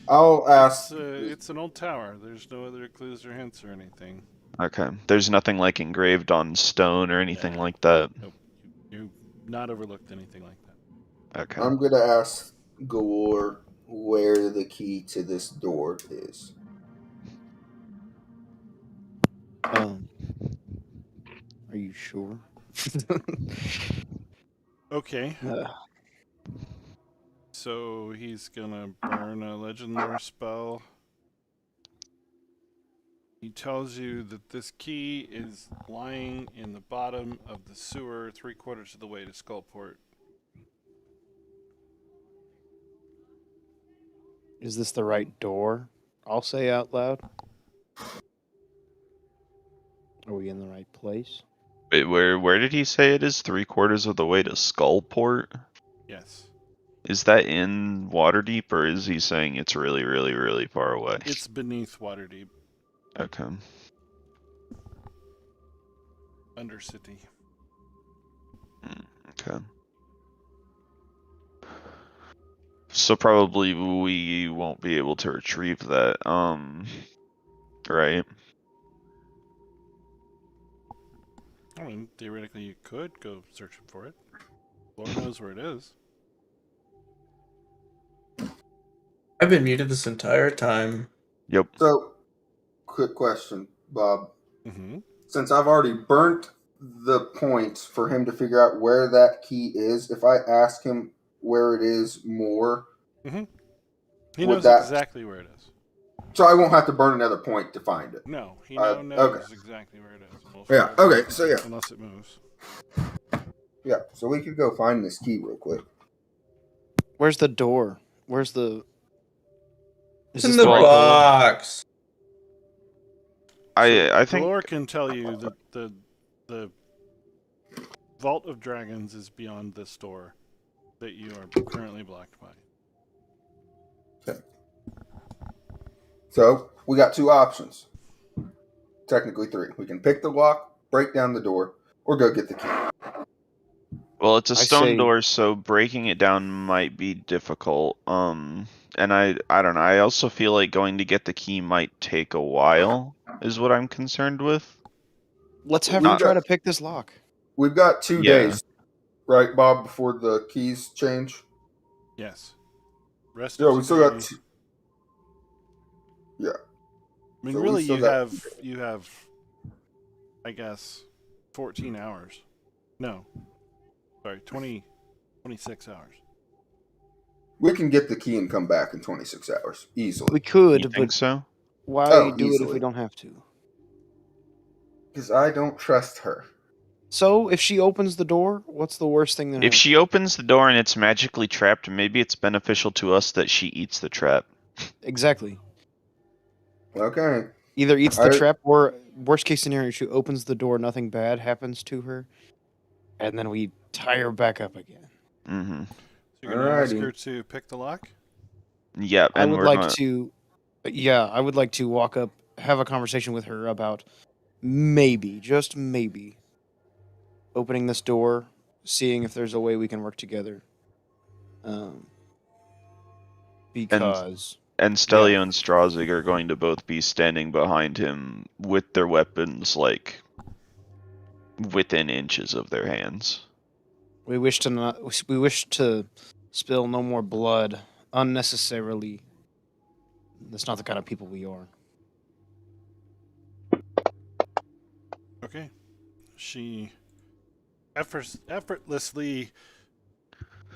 I'll ask. It's an old tower. There's no other clues or hints or anything. Okay. There's nothing like engraved on stone or anything Yeah. like that. Nope. You've not overlooked anything like that. Okay. I'm gonna ask Galore where the key to this door is. Are you sure? Okay. Uh, So he's gonna burn a legend lore spell. He tells you that this key is lying in the bottom of the sewer, 3/4 of the way to Skullport. is this the right door? I'll say out loud. Are we in the right place? Wait, where did he say it is? 3/4 of the way to Skullport? Yes. Is that in Waterdeep, or is he saying it's really, really, really far away? It's beneath Waterdeep, Okay. Undercity. Okay. So probably we won't be able to retrieve that, right? I mean, theoretically, you could go searching for it. Lord knows where it is. I've been muted this entire time. Yep. So, quick question, Bob. Mm-hmm. Since I've already burnt the points for him to figure out where that key is, if I ask him where it is more, He Would knows that- exactly where it is. so I won't have to burn another point to find it. No, he now knows okay. exactly where it is. We'll Yeah, figure it okay, out so yeah. Unless it moves. Yeah, so we could go find this key real quick. Where's the door? Where's the? It's Is in this the right door? box. I think Galore can tell you that the Vault of Dragons is beyond this door that you are currently blocked by. So we got two options. Technically three. We can pick the lock, break down the door, or go get the key. well, it's a I stone say- door, so breaking it down might be difficult. And I don't know. I also feel like going to get the key might take a while, is what I'm concerned with. Let's have We've him try got- to pick this lock. We've got 2 Yeah. days, right, Bob, before the keys change? Yes. Rest Yeah, of we still got today- Yeah. I mean, so we really, still you got- have, I guess, 14 hours. No, sorry, 26 hours. We can get the key and come back in 26 hours. Easily. We could, You think but so? why Oh, do it if easily. we don't have to? Because I don't trust her. So, if she opens the door, what's the worst thing that If happens? she opens the door and it's magically trapped, maybe it's beneficial to us that she eats the trap. Exactly. Okay. Either eats the I- trap, or worst case scenario, she opens the door, nothing bad happens to her, and then we tie her back up again. Mm-hmm. So you're gonna ask Alrighty. her to pick the lock? Yep. I And would we're like gonna... to, yeah, I would like to walk up, have a conversation with her about maybe, just maybe, opening this door, seeing if there's a way we can work together. Because And Stelio and Strazig are going to both be standing behind him with their weapons, like, within inches of their hands. we wish to spill no more blood unnecessarily. That's not the kind of people we are. Okay. She effortlessly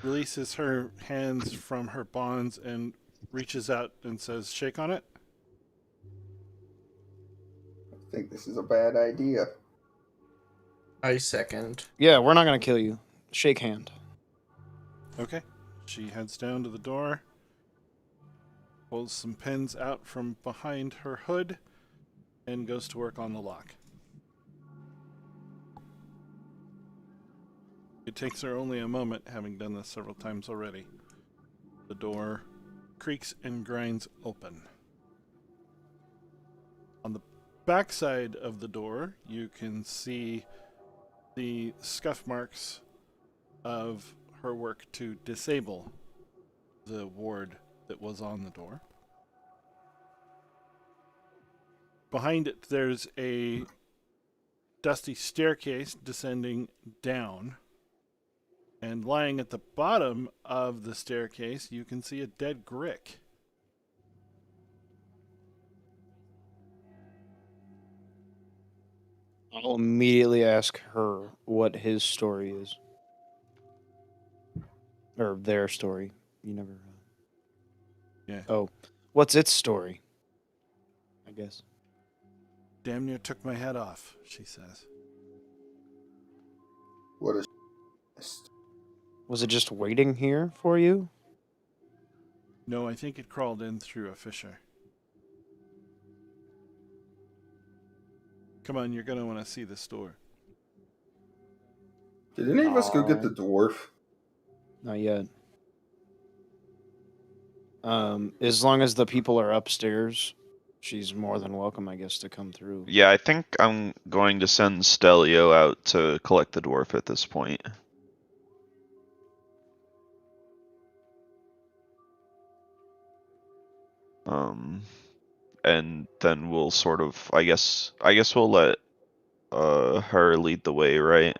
releases her hands from her bonds and reaches out and says, "Shake on it." I think this is a bad idea. I second. Yeah, we're not gonna kill you. Shake hand. Okay. She heads down to the door, pulls some pins out from behind her hood, and goes to work on the lock. It takes her only a moment, having done this several times already. The door creaks and grinds open. On the backside of the door, you can see the scuff marks of her work to disable the ward that was on the door. Behind it, there's a dusty staircase descending down. And lying at the bottom of the staircase, you can see a dead Grick. I'll immediately ask her what his story is. Or their story. You never. Yeah. Oh, what's its story? I guess. Damn near took my head off, she says. What is? Was it just waiting here for you? No, I think it crawled in through a fissure. Come on, you're going to want to see the store. Did any of us go get the dwarf? Not yet. As long as the people are upstairs, she's more than welcome, I guess, to come through. Yeah, I think I'm going to send Stelio out to collect the dwarf at this point. And then we'll sort of, I guess we'll let her lead the way, right?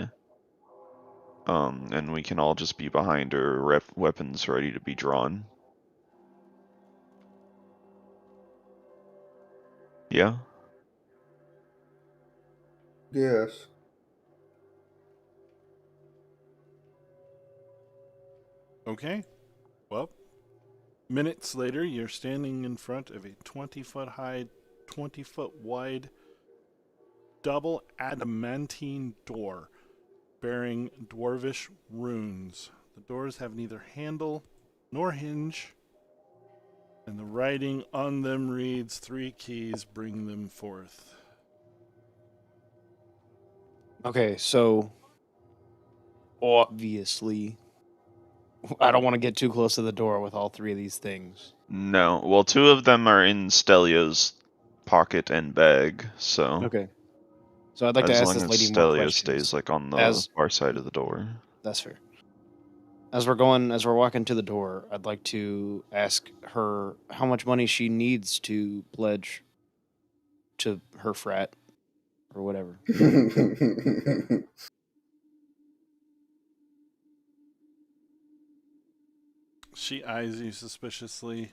And we can all just be behind her, weapons ready to be drawn. Yeah. Yes. Okay. Well, minutes later, you're standing in front of a 20-foot high, 20-foot wide, double adamantine door bearing dwarvish runes. The doors have neither handle nor hinge, and the writing on them reads, 3 keys bring them forth. Okay, so obviously, I don't want to get too close to the door with all 3 of these things. No. Well, 2 of them are in Stelio's pocket and bag, so. Okay. So I'd like to as ask long this as lady more Stelio questions. stays like on the far side of the door. That's fair. As we're walking to the door, I'd like to ask her how much money she needs to pledge to her frat or whatever. She eyes you suspiciously.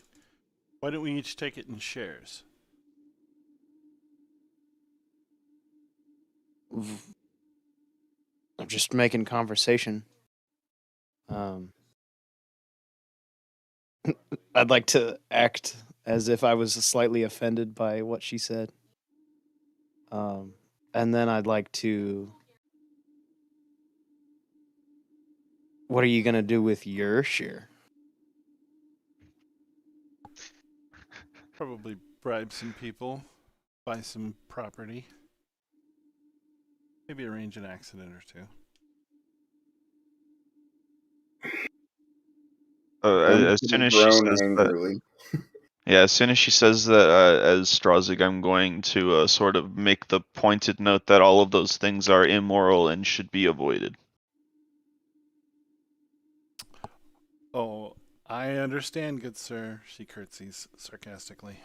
Why don't we each take it in shares? I'm just making conversation. I'd like to act as if I was slightly offended by what she said. And then I'd like to... What are you going to do with your share? Probably bribe some people, buy some property, maybe arrange an accident or 2. As soon as she says that, yeah, as soon as she says that, as Strazig, I'm going to sort of make the pointed note that all of those things are immoral and should be avoided. Oh, I understand, good sir, she curtsies sarcastically.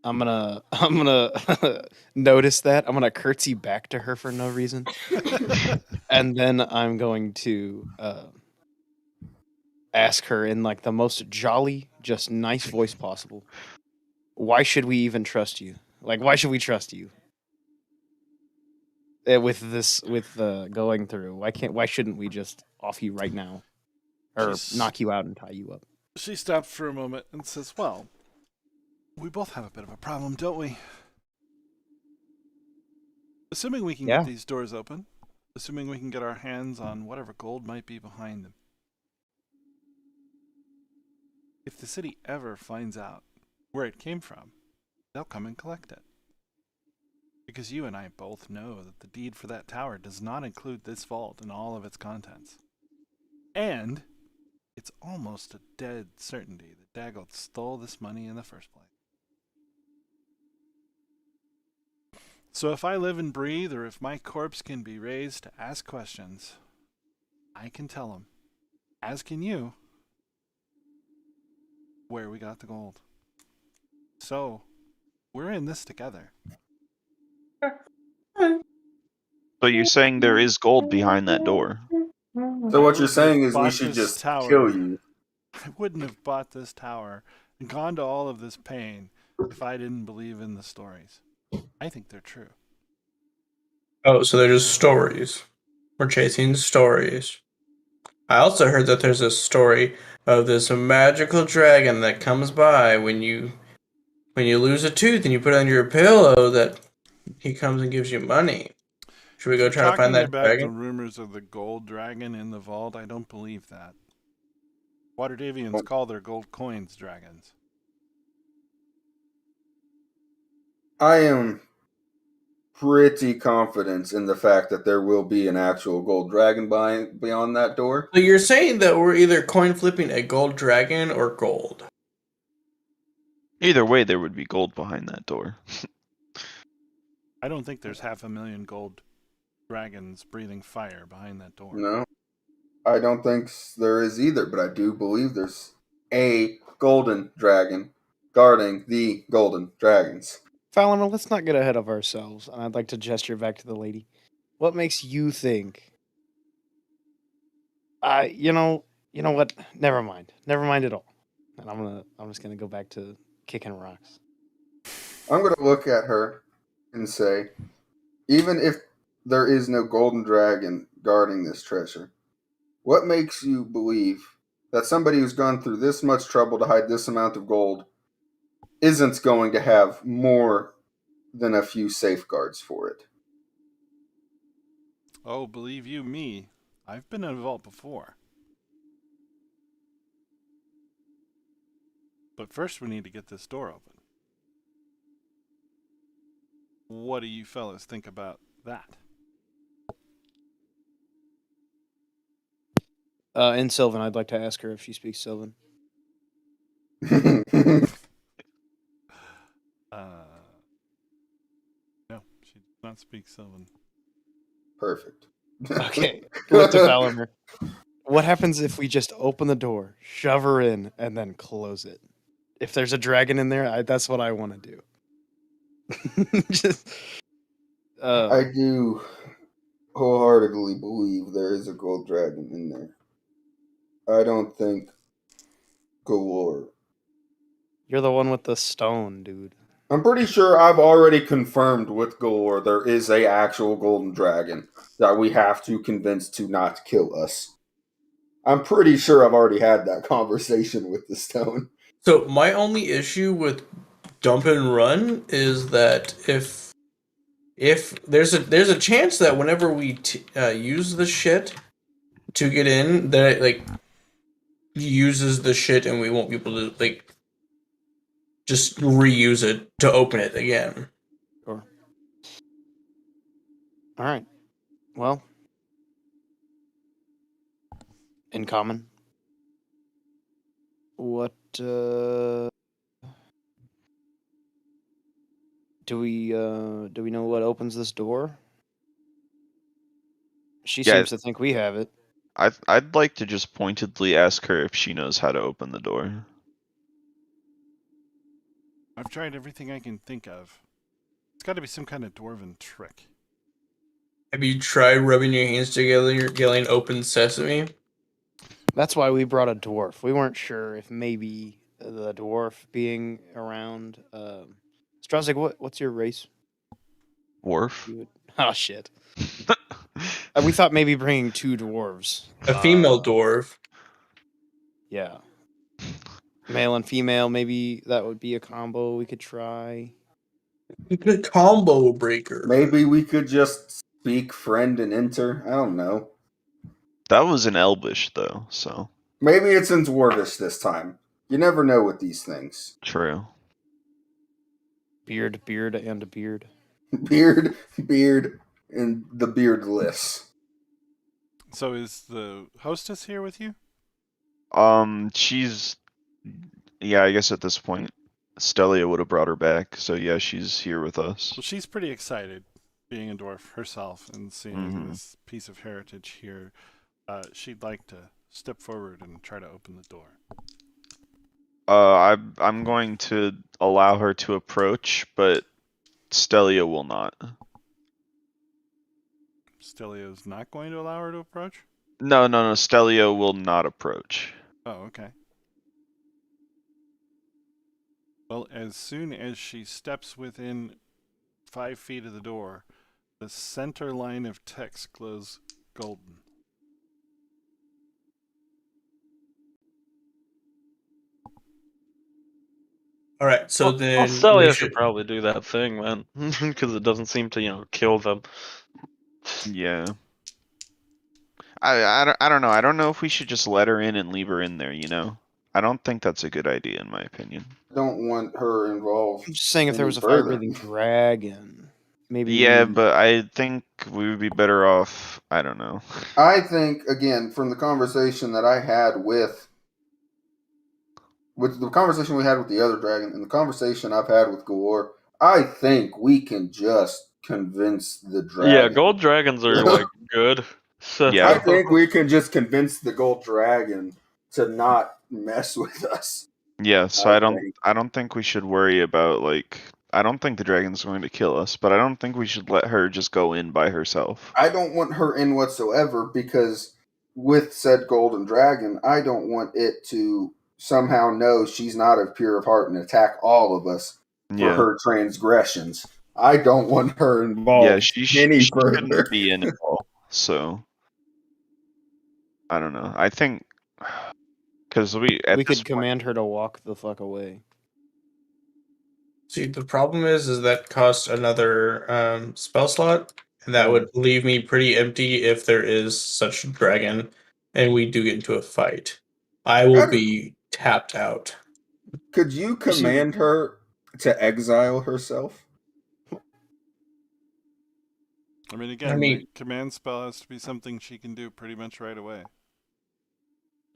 I'm gonna notice that. I'm gonna curtsy back to her for no reason. And then I'm going to ask her in like the most jolly, just nice voice possible. Why should we even trust you? Like, why should we trust you? With going through, why shouldn't we just off you right now? Or knock you out and tie you up? She stops for a moment and says, well, we both have a bit of a problem, don't we? Assuming we can Yeah. get these doors open, assuming we can get our hands on whatever gold might be behind them. If the city ever finds out where it came from, they'll come and collect it. Because you and I both know that the deed for that tower does not include this vault and all of its contents. And it's almost a dead certainty that Daggold stole this money in the first place. So if I live and breathe, or if my corpse can be raised to ask questions, I can tell them, as can you, where we got the gold. So, we're in this together. So you're saying there is gold behind that door? So what you're wouldn't saying have is we bought should this just tower. kill you. I wouldn't have bought this tower and gone to all of this pain if I didn't believe in the stories. I think they're true. Oh, so they're just stories. We're chasing stories. I also heard that there's a story of this magical dragon that comes by when you lose a tooth and you put it on your pillow, that he comes and gives you money. Should we If go you're try to find talking that about dragon? the rumors of the gold dragon in the vault, I don't believe that. Waterdevians call their gold coins dragons. I am pretty confident in the fact that there will be an actual gold dragon beyond that door. So you're saying that we're either coin flipping a gold dragon or gold? Either way, there would be gold behind that door. I don't think there's 500,000 gold dragons breathing fire behind that door. No, I don't think there is either, but I do believe there's a golden dragon guarding the golden dragons. Fallon, let's not get ahead of ourselves. And I'd like to gesture back to the lady. What makes you think? You know what? Never mind. Never mind at all. And I'm just gonna go back to kicking rocks. I'm going to look at her and say, even if there is no golden dragon guarding this treasure, what makes you believe that somebody who's gone through this much trouble to hide this amount of gold isn't going to have more than a few safeguards for it? Oh, believe you me, I've been in a vault before. But first we need to get this door open. What do you fellas think about that? In Sylvan, I'd like to ask her if she speaks Sylvan. No, she does not speak Sylvan. Perfect. Okay, look to Fallon. What happens if we just open the door, shove her in, and then close it? If there's a dragon in there, that's what I want to do. Just, I do wholeheartedly believe there is a gold dragon in there. I don't think galore. You're the one with the stone, dude. I'm pretty sure I've already confirmed with Galore there is a actual golden dragon that we have to convince to not kill us. I'm pretty sure I've already had that conversation with the stone. So my only issue with dump and run is that if there's a chance that whenever we use the shit to get in, that it, like, uses the shit and we won't be able to, like, just reuse it to open it again. Sure. All right. Well, in common. What do we know what opens this door? She Yeah. seems to think we have it. I'd like to just pointedly ask her if she knows how to open the door. I've tried everything I can think of. It's got to be some kind of dwarven trick. Have you tried rubbing your hands together, yelling "Open Sesame"? That's why we brought a dwarf. We weren't sure if maybe the dwarf being around. Strozig, what's your race? Dwarf? Oh shit. We thought maybe bringing 2 dwarves. A female dwarf. Yeah. Male and female, maybe that would be a combo we could try. Combo breaker. Maybe we could just speak friend and enter. I don't know. That was in Elvish, though, so. Maybe it's in Dwarvish this time. You never know with these things. True. Beard, and a beard. Beard, and the beardless. So is the hostess here with you? She's. Yeah, I guess at this point, Stelia would have brought her back, so yeah, she's here with us. Well, she's pretty excited, being a dwarf herself and seeing this piece of heritage here. She'd like to step forward and try to open the door. I'm going to allow her to approach, but Stelia will not. Stelia's not going to allow her to approach? No, Stelia will not approach. Oh, okay. Well, as soon as she steps within 5 feet of the door, the center line of text glows golden. All right, so then Australia we should probably do that thing, man, because it doesn't seem to, kill them. Yeah. I don't know. I don't know if we should just let her in and leave her in there, I don't think that's a good idea, in my opinion. Don't want her involved. I'm just saying, if there any was a further. fire-breathing dragon, maybe. Yeah, but I think we would be better off. I don't know. I think, again, from the conversation that I had with the conversation we had with the other dragon and the conversation I've had with Galore, I think we can just convince the dragon. Yeah, gold dragons are good. So Yeah. I think we can just convince the gold dragon to not mess with us. Yeah, so I I don't think we should worry about I don't think the dragon's going to kill us, but I don't think we should let her just go in by herself. I don't want her in whatsoever because with said golden dragon, I don't want it to somehow know she's not of pure of heart and attack all of us for her transgressions. I don't want her involved any she further. shouldn't be in it all. So I don't know. I think because we could command her to walk the fuck away. See, the problem is that costs another spell slot, and that would leave me pretty empty if there is such a dragon, and we do get into a fight. I will be tapped out. Could you command her to exile herself? I mean, again, the command spell has to be something she can do pretty much right away.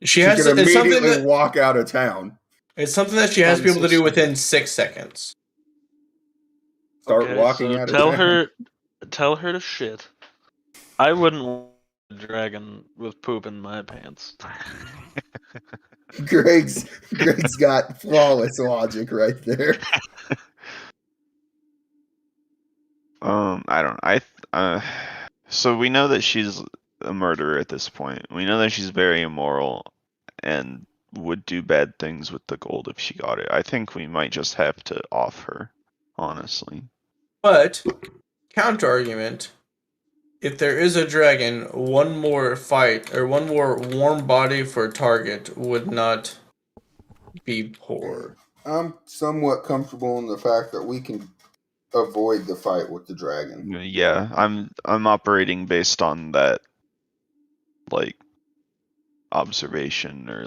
She could immediately walk out of town. It's something that she has to be able to do within 6 seconds. Start walking out of town. Tell her to shit. I wouldn't want a dragon with poop in my pants. Greg's got flawless logic right there. So we know that she's a murderer at this point. We know that she's very immoral and would do bad things with the gold if she got it. I think we might just have to off her, honestly. But counter argument, if there is a dragon, one more fight or one more warm body for a target would not be poor. I'm somewhat comfortable in the fact that we can avoid the fight with the dragon. Yeah, I'm operating based on that observation or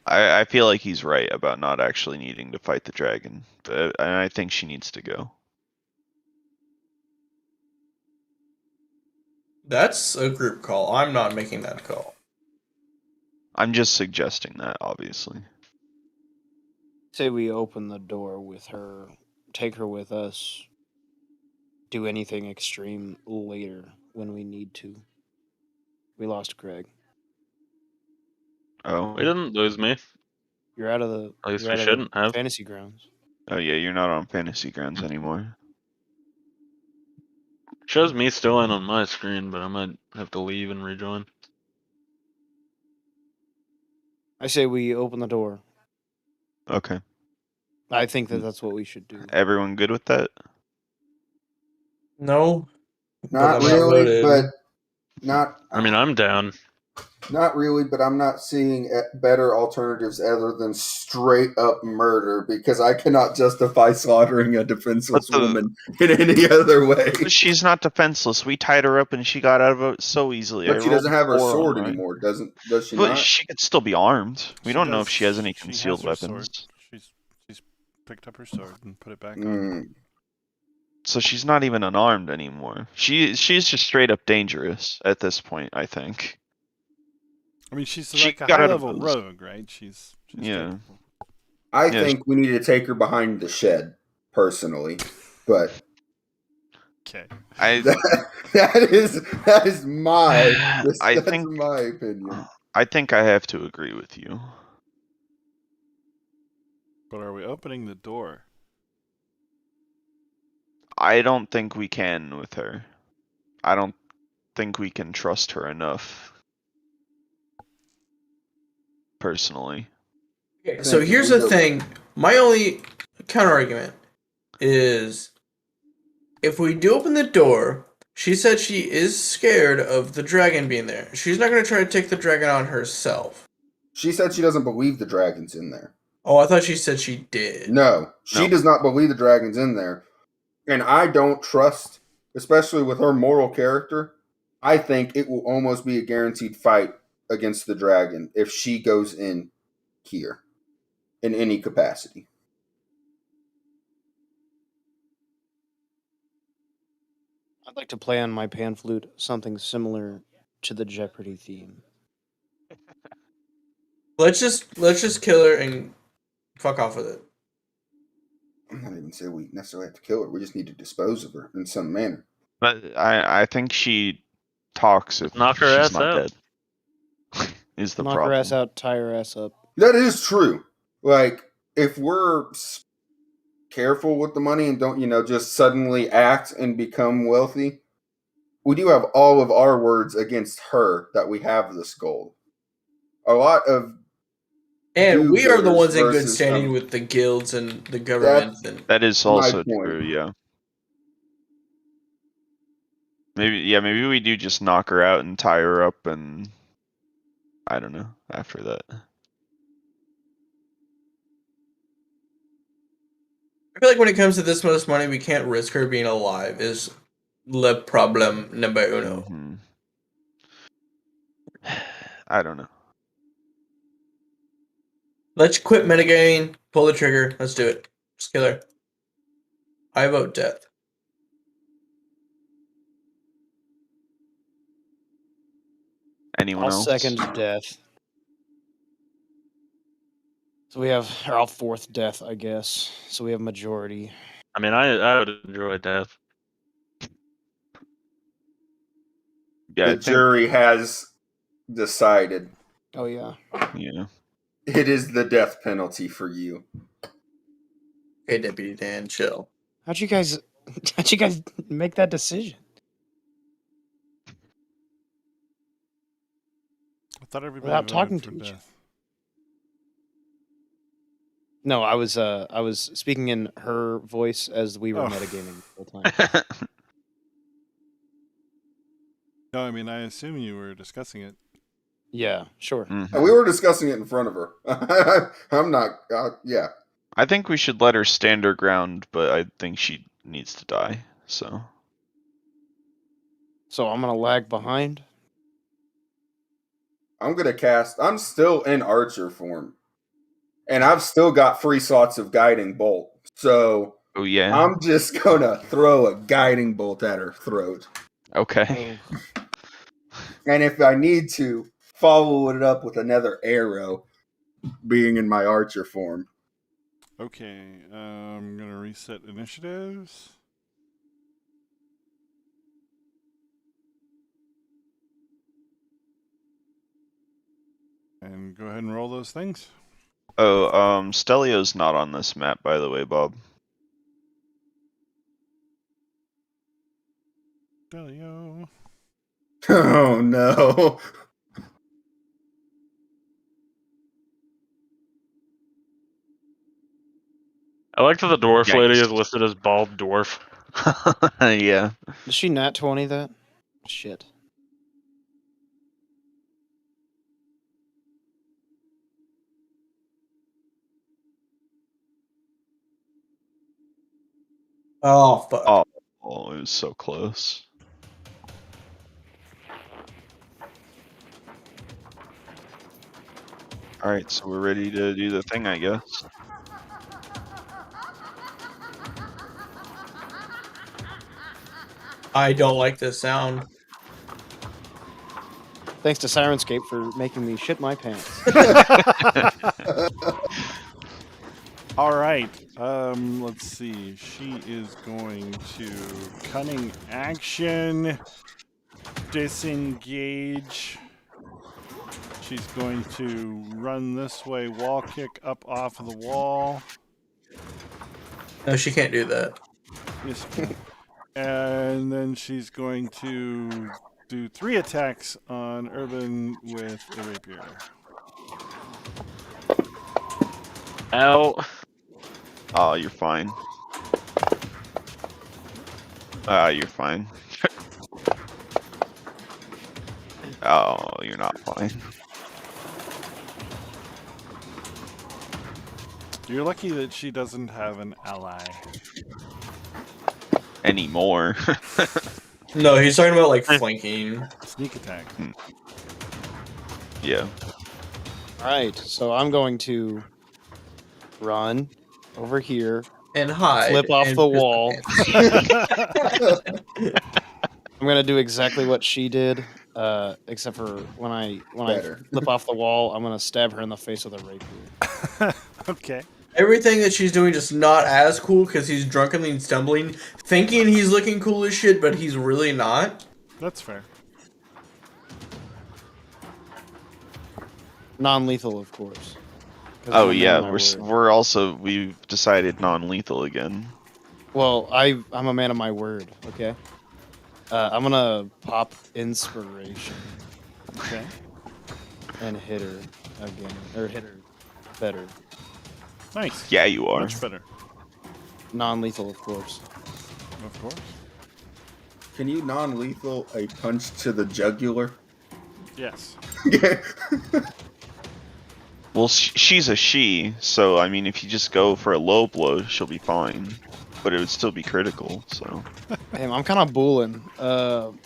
I feel like he's right about not actually needing to fight the dragon, and I think she needs to go. That's a group call. I'm not making that call. I'm just suggesting that, obviously. Say we open the door with her, take her with us, do anything extreme later when we need to. We lost Greg. Oh. We didn't lose me. You're out of the. At least we shouldn't have. Fantasy grounds. Oh yeah, you're not on fantasy grounds anymore. Shows me still in on my screen, but I might have to leave and rejoin. I say we open the door. Okay. I think that's what we should do. Everyone good with that? No. Not really, but not. I mean, I'm down. Not really, but I'm not seeing better alternatives other than straight up murder because I cannot justify slaughtering a defenseless But the- woman in any other way. She's not defenseless. We tied her up and she got out of it so easily. But I she rolled doesn't have her 4 on sword her. anymore, does she But not? she could still be armed. We She don't know does- if she has any she concealed has her sword. weapons. She's picked up her sword and put it back on. Mm. So she's not even unarmed anymore. She's just straight up dangerous at this point, I think. I mean, she's She like a got out high of level those- rogue, right? She's Yeah. capable. I Yeah, think we need to take her behind the shed, personally. But Okay. that is my I that's think my opinion. I think I have to agree with you. But are we opening the door? I don't think we can with her. I don't think we can trust her enough. Personally. Okay, so here's the thing. My only counter argument is if we do open the door, she said she is scared of the dragon being there. She's not going to try to take the dragon on herself. She said she doesn't believe the dragon's in there. Oh, I thought she said she did. No, she No. does not believe the dragon's in there. And I don't trust, especially with her moral character, I think it will almost be a guaranteed fight against the dragon if she goes in here in any capacity. I'd like to play on my pan flute something similar to the Jeopardy theme. Let's just kill her and fuck off with it. I'm not even saying we necessarily have to kill her. We just need to dispose of her in some manner. But I think she talks if Knock her she's ass not out. dead. Is the Knock problem. her ass out, tie her ass up. That is true. Like, if we're careful with the money and don't, just suddenly act and become wealthy, we do have all of our words against her that we have this gold. A lot of And we are the do-gooders ones in good versus, standing with the guilds and the government. That is my also point. true, yeah. Maybe we do just knock her out and tie her up and I don't know, after that. I feel like when it comes to this much money, we can't risk her being alive. Is le problem number uno. Mhm. I don't know. Let's quit metagaming. Pull the trigger. Let's do it. Just kill her. I vote death. Anyone I'll else? second death. So we have our fourth death, I guess. So we have majority. I mean, I would enjoy death. Yeah, I the think, jury has decided Oh yeah. yeah. it is the death penalty for you. Okay, Deputy Dan, chill. How'd you guys make that decision? I thought everybody Without voted talking for to each death. No, I was speaking in her voice as we were Oh. metagaming the whole time. No, I mean, I assume you were discussing it. Yeah, sure. And Mhm. we were discussing it in front of her. I'm not. Yeah. I think we should let her stand her ground, but I think she needs to die. So So I'm gonna lag behind. I'm gonna cast. I'm still in archer form, and I've still got free slots of guiding bolt. So oh yeah. I'm just gonna throw a guiding bolt at her throat, Okay. and if I need to, follow it up with another arrow, being in my archer form. Okay, I'm gonna reset initiatives. And go ahead and roll those things. Oh, Stelio's not on this map, by the way, Bob. Delio. Oh no! I like that the dwarf Yikes. lady is listed as bald dwarf. Yeah. Did she nat 20 that? Shit. Oh fuck! Oh, it was so close. Alright, so we're ready to do the thing, I guess. I don't like this sound. Thanks to Sirenscape for making me shit my pants. All right. Let's see. She is going to cunning action, disengage. She's going to run this way, wall kick up off of the wall. No, she can't do that. Yes, she can. And then she's going to do 3 attacks on Urban with a rapier. Ow. Oh, you're fine. You're fine. Oh, you're not fine. You're lucky that she doesn't have an ally. Anymore. No, he's talking about like flanking. Sneak attack. Yeah. Alright, so I'm going to run over here, And hide. flip off and the piss wall. my pants. I'm gonna do exactly what she did, except for when I Better. flip off the wall, I'm gonna stab her in the face with a rapier. Okay. Everything that she's doing just not as cool because he's drunkenly stumbling, thinking he's looking cool as shit, but he's really not. That's fair. Non-lethal, of course. 'Cause Oh I'm a man yeah, of my word. we've decided non-lethal again. Well, I'm a man of my word. Okay. I'm gonna pop inspiration Okay. and hit her again, or hit her better. Nice. Yeah, you are. Much better. Non-lethal, of course. Of course. Can you non-lethal a punch to the jugular? Yes. Yeah. Well, she's a she, so I mean, if you just go for a low blow, she'll be fine. But it would still be critical, so. Damn, I'm kind of booling. All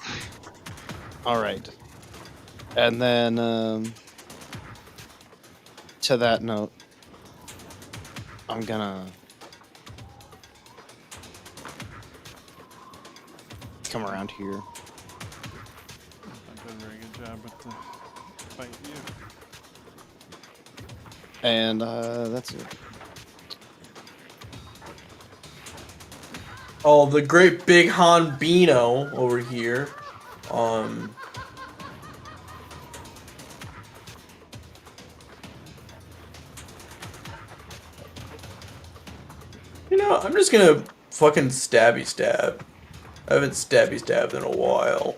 right. And then, to that note, I'm gonna come around here. I've done a very good job with the fight you. And, that's it. Oh, the great big Han Bino over here. You know, I'm just gonna fucking stabby stab. I haven't stabby stabbed in a while.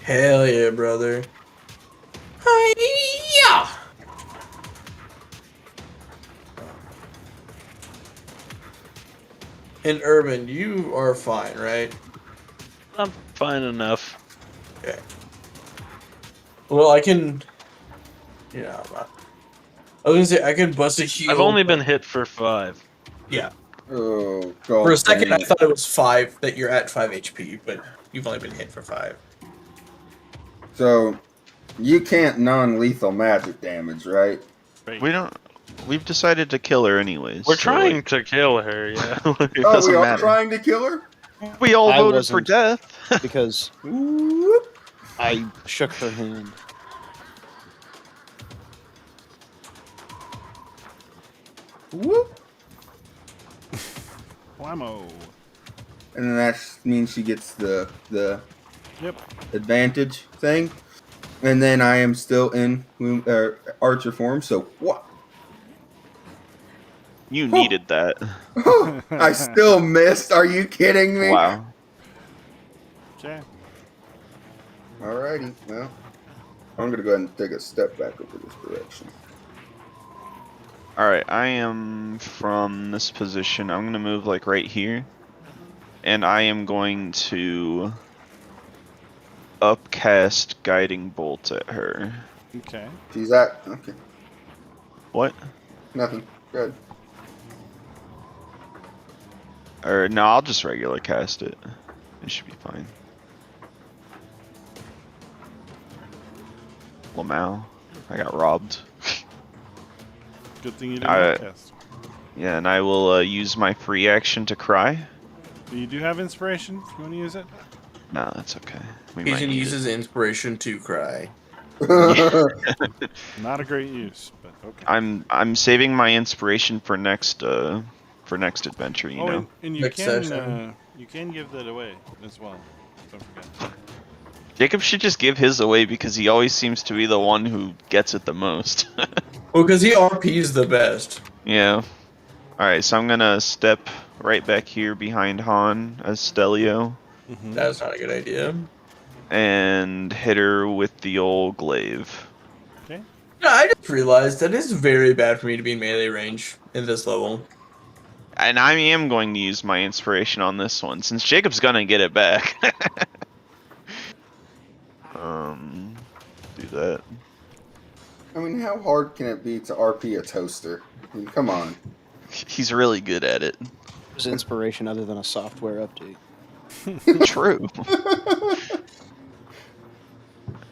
Hell yeah, brother. Hi-ya! And Urban, you are fine, right? I'm fine enough. Okay. Well, I can. Yeah, I was gonna say I can bust a heal. I've only been hit for 5. Yeah. Oh god. For a second, dang I it. thought it was 5 that you're at 5 HP, but you've only been hit for 5. So you can't non-lethal magic damage, right? Wait. We don't. We've decided to kill her anyways. We're so, trying like, to kill her, yeah. it Oh, doesn't we are matter. trying to kill her? We all I voted for wasn't. death. Because Whoop. I shook her hand. Whoop. Whammo. And then that means she gets the Yep. advantage thing. And then I am still in archer form, so what? You needed that. I still missed. Are you kidding me? Wow. Okay. Alrighty, well, I'm gonna go ahead and take a step back over this direction. Alright, I am from this position. I'm gonna move like right here. And I am going to upcast Guiding Bolt at her. Okay. She's at okay, What? nothing. Good. Or no, I'll just regular cast it. It should be fine. Lamau, I got robbed. Good thing you didn't cast. Yeah, and I will use my free action to cry. You do have inspiration if you want to use it. No, that's okay. We He's might gonna need use it. his inspiration to cry. Not a great use, but okay. I'm saving my inspiration for next adventure. You know. and you Next can session. you can give that away as well. Don't forget. Jacob should just give his away because he always seems to be the one who gets it the most. Well, because he RP's the best. Yeah. Alright, so I'm gonna step right back here behind Han as Stelio Mm-hmm. That's not a good idea. and hit her with the old glaive. Okay. No, I just realized that it's very bad for me to be in melee range in this level. And I am going to use my inspiration on this one since Jacob's gonna get it back. Do that. I mean, how hard can it be to RP a toaster? I mean, come on. He's really good at it. There's inspiration other than a software update. True.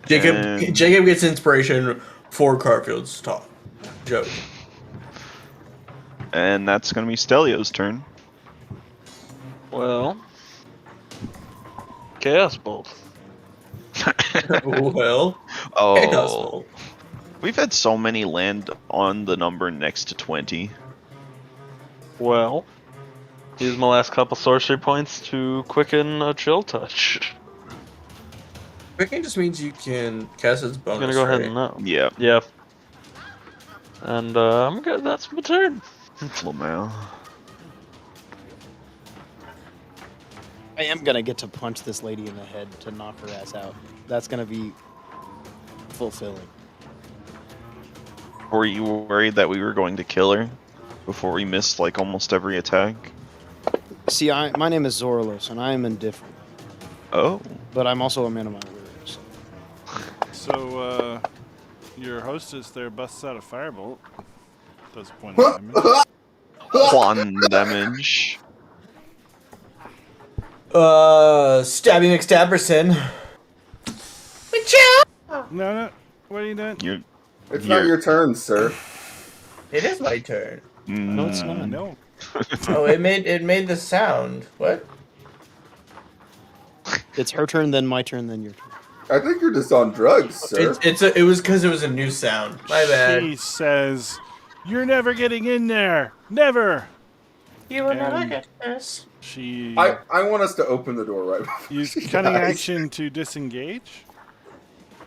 And- Jacob gets inspiration for Carfield's talk. Joke. And that's gonna be Stelio's turn. Well, Chaos Bolt. Well, Oh, Chaos. we've had so many land on the number next to 20. Well, use my last couple sorcery points to quicken a chill touch. Quicken just means you can cast its I'm bonus. gonna go ahead right? and know. Yeah, Yeah. And I'm good. That's my turn. Lamau. I am gonna get to punch this lady in the head to knock her ass out. That's gonna be fulfilling. Were you worried that we were going to kill her before we missed like almost every attack? See, my name is Zorlos, and I am indifferent, Oh, but I'm also a man of my words. So your hostess there busts out a firebolt. Does a point of damage. one damage. Stabby McStabberson. No. What are you doing? You're, It's not your turn, sir. It is my turn. No, it's not. No. Oh, it made the sound. What? It's her turn, then my turn, then your turn. I think you're just on drugs, sir. It was because it was a new sound. My bad. She says, "You're never getting in there. Never." You will And- never get this. She I want us to open the door right before used she cunning dies. action to disengage.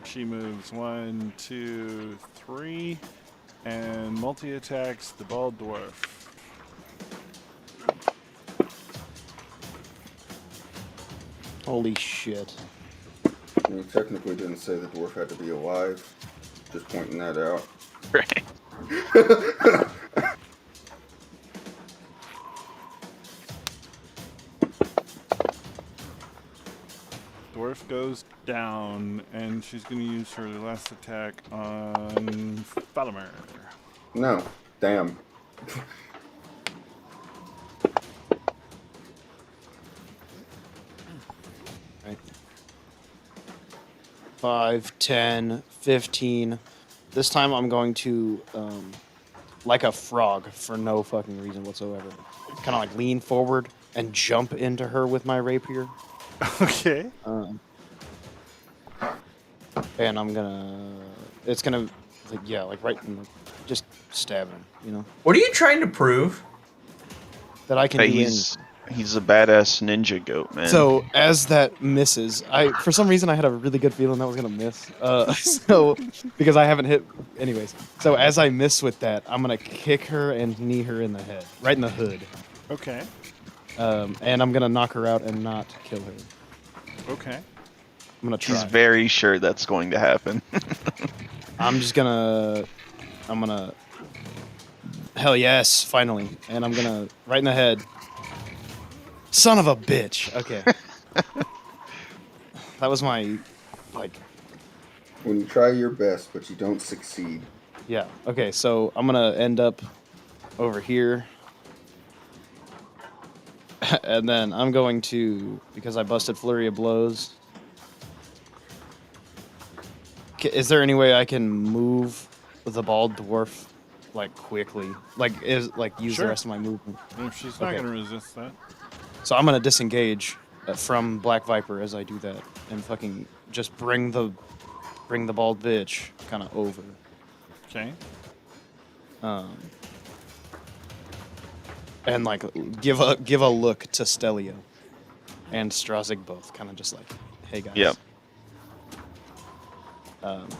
She moves 1, 2, 3, and multi-attacks the bald dwarf. Holy shit. We technically didn't say the dwarf had to be alive. Just pointing that out. Right. Dwarf goes down, and she's going to use her last attack on Falamer. No. Damn. Right. 5, 10, 15. This time I'm going to, like a frog, for no fucking reason whatsoever, kind of like lean forward and jump into her with my rapier. Okay. And I'm gonna, it's gonna, like, yeah, like right in the, just stab him, you know? What are you trying to prove? That I can Hey, do he's a badass ninja goat, man. So as that misses, for some reason I had a really good feeling that was gonna miss. So because I haven't hit, anyways. So as I miss with that, I'm gonna kick her and knee her in the head, right in the hood, Okay. and I'm gonna knock her out and not kill her. Okay. I'm gonna try. he's very sure that's going to happen. I'm gonna. Hell yes, finally, and I'm gonna right in the head. Son of a bitch. Okay. That was my, like. When you try your best, but you don't succeed. Yeah. Okay. So I'm gonna end up over here. And then I'm going to, because I busted Flurry of Blows. Is there any way I can move the bald dwarf like quickly? Use the Sure. rest of my movement. If she's not Okay. going to resist that. So I'm gonna disengage from Black Viper as I do that, and fucking just bring the bald bitch kind of over. Okay. And like give a look to Stelio and Strazig both, kind of just like, hey guys. Yep.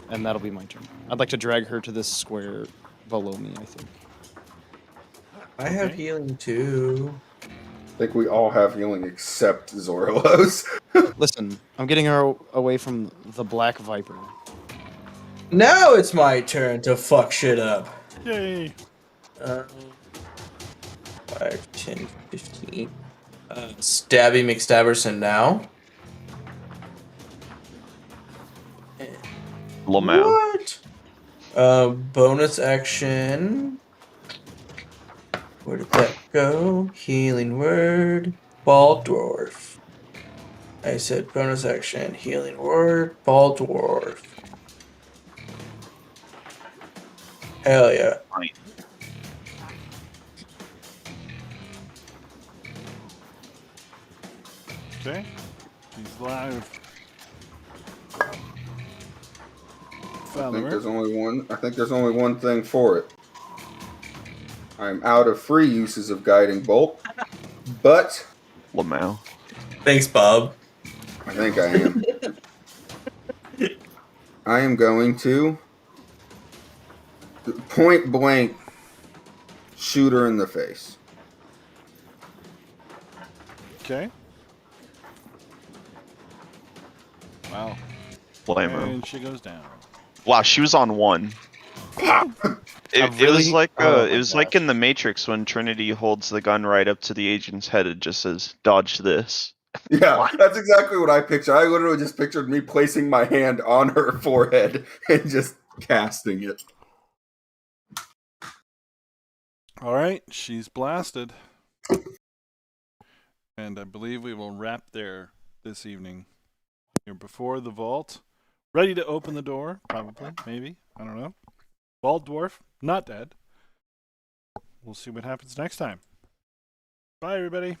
And that'll be my turn. I'd like to drag her to this square below me, I think. I have Okay. healing too. I think we all have healing except Zorlos. Listen, I'm getting her away from the Black Viper. Now it's my turn to fuck shit up. Yay. 5, 10, 15. Stabby McStabberson now. Lamau. What? Bonus action. Where did that go? Healing word. Ball dwarf. I said bonus action. Healing word. Ball dwarf. Hell yeah. Okay. He's live. I think there's only one thing for it. I'm out of free uses of Guiding Bolt, but Lamau. Thanks, Bob. I think I am. I am going to point blank shoot her in the face. Okay. Wow. Blammo. And she goes down. Wow, she was on 1. It was like it was like gosh. in the Matrix when Trinity holds the gun right up to the agent's head. It just says, "Dodge this." Yeah, that's exactly what I pictured. I literally just pictured me placing my hand on her forehead and just casting it. All right. She's blasted. And I believe we will wrap there this evening. You're before the vault. Ready to open the door, probably, maybe. I don't know. Bald dwarf, not dead. We'll see what happens next time. Bye, everybody.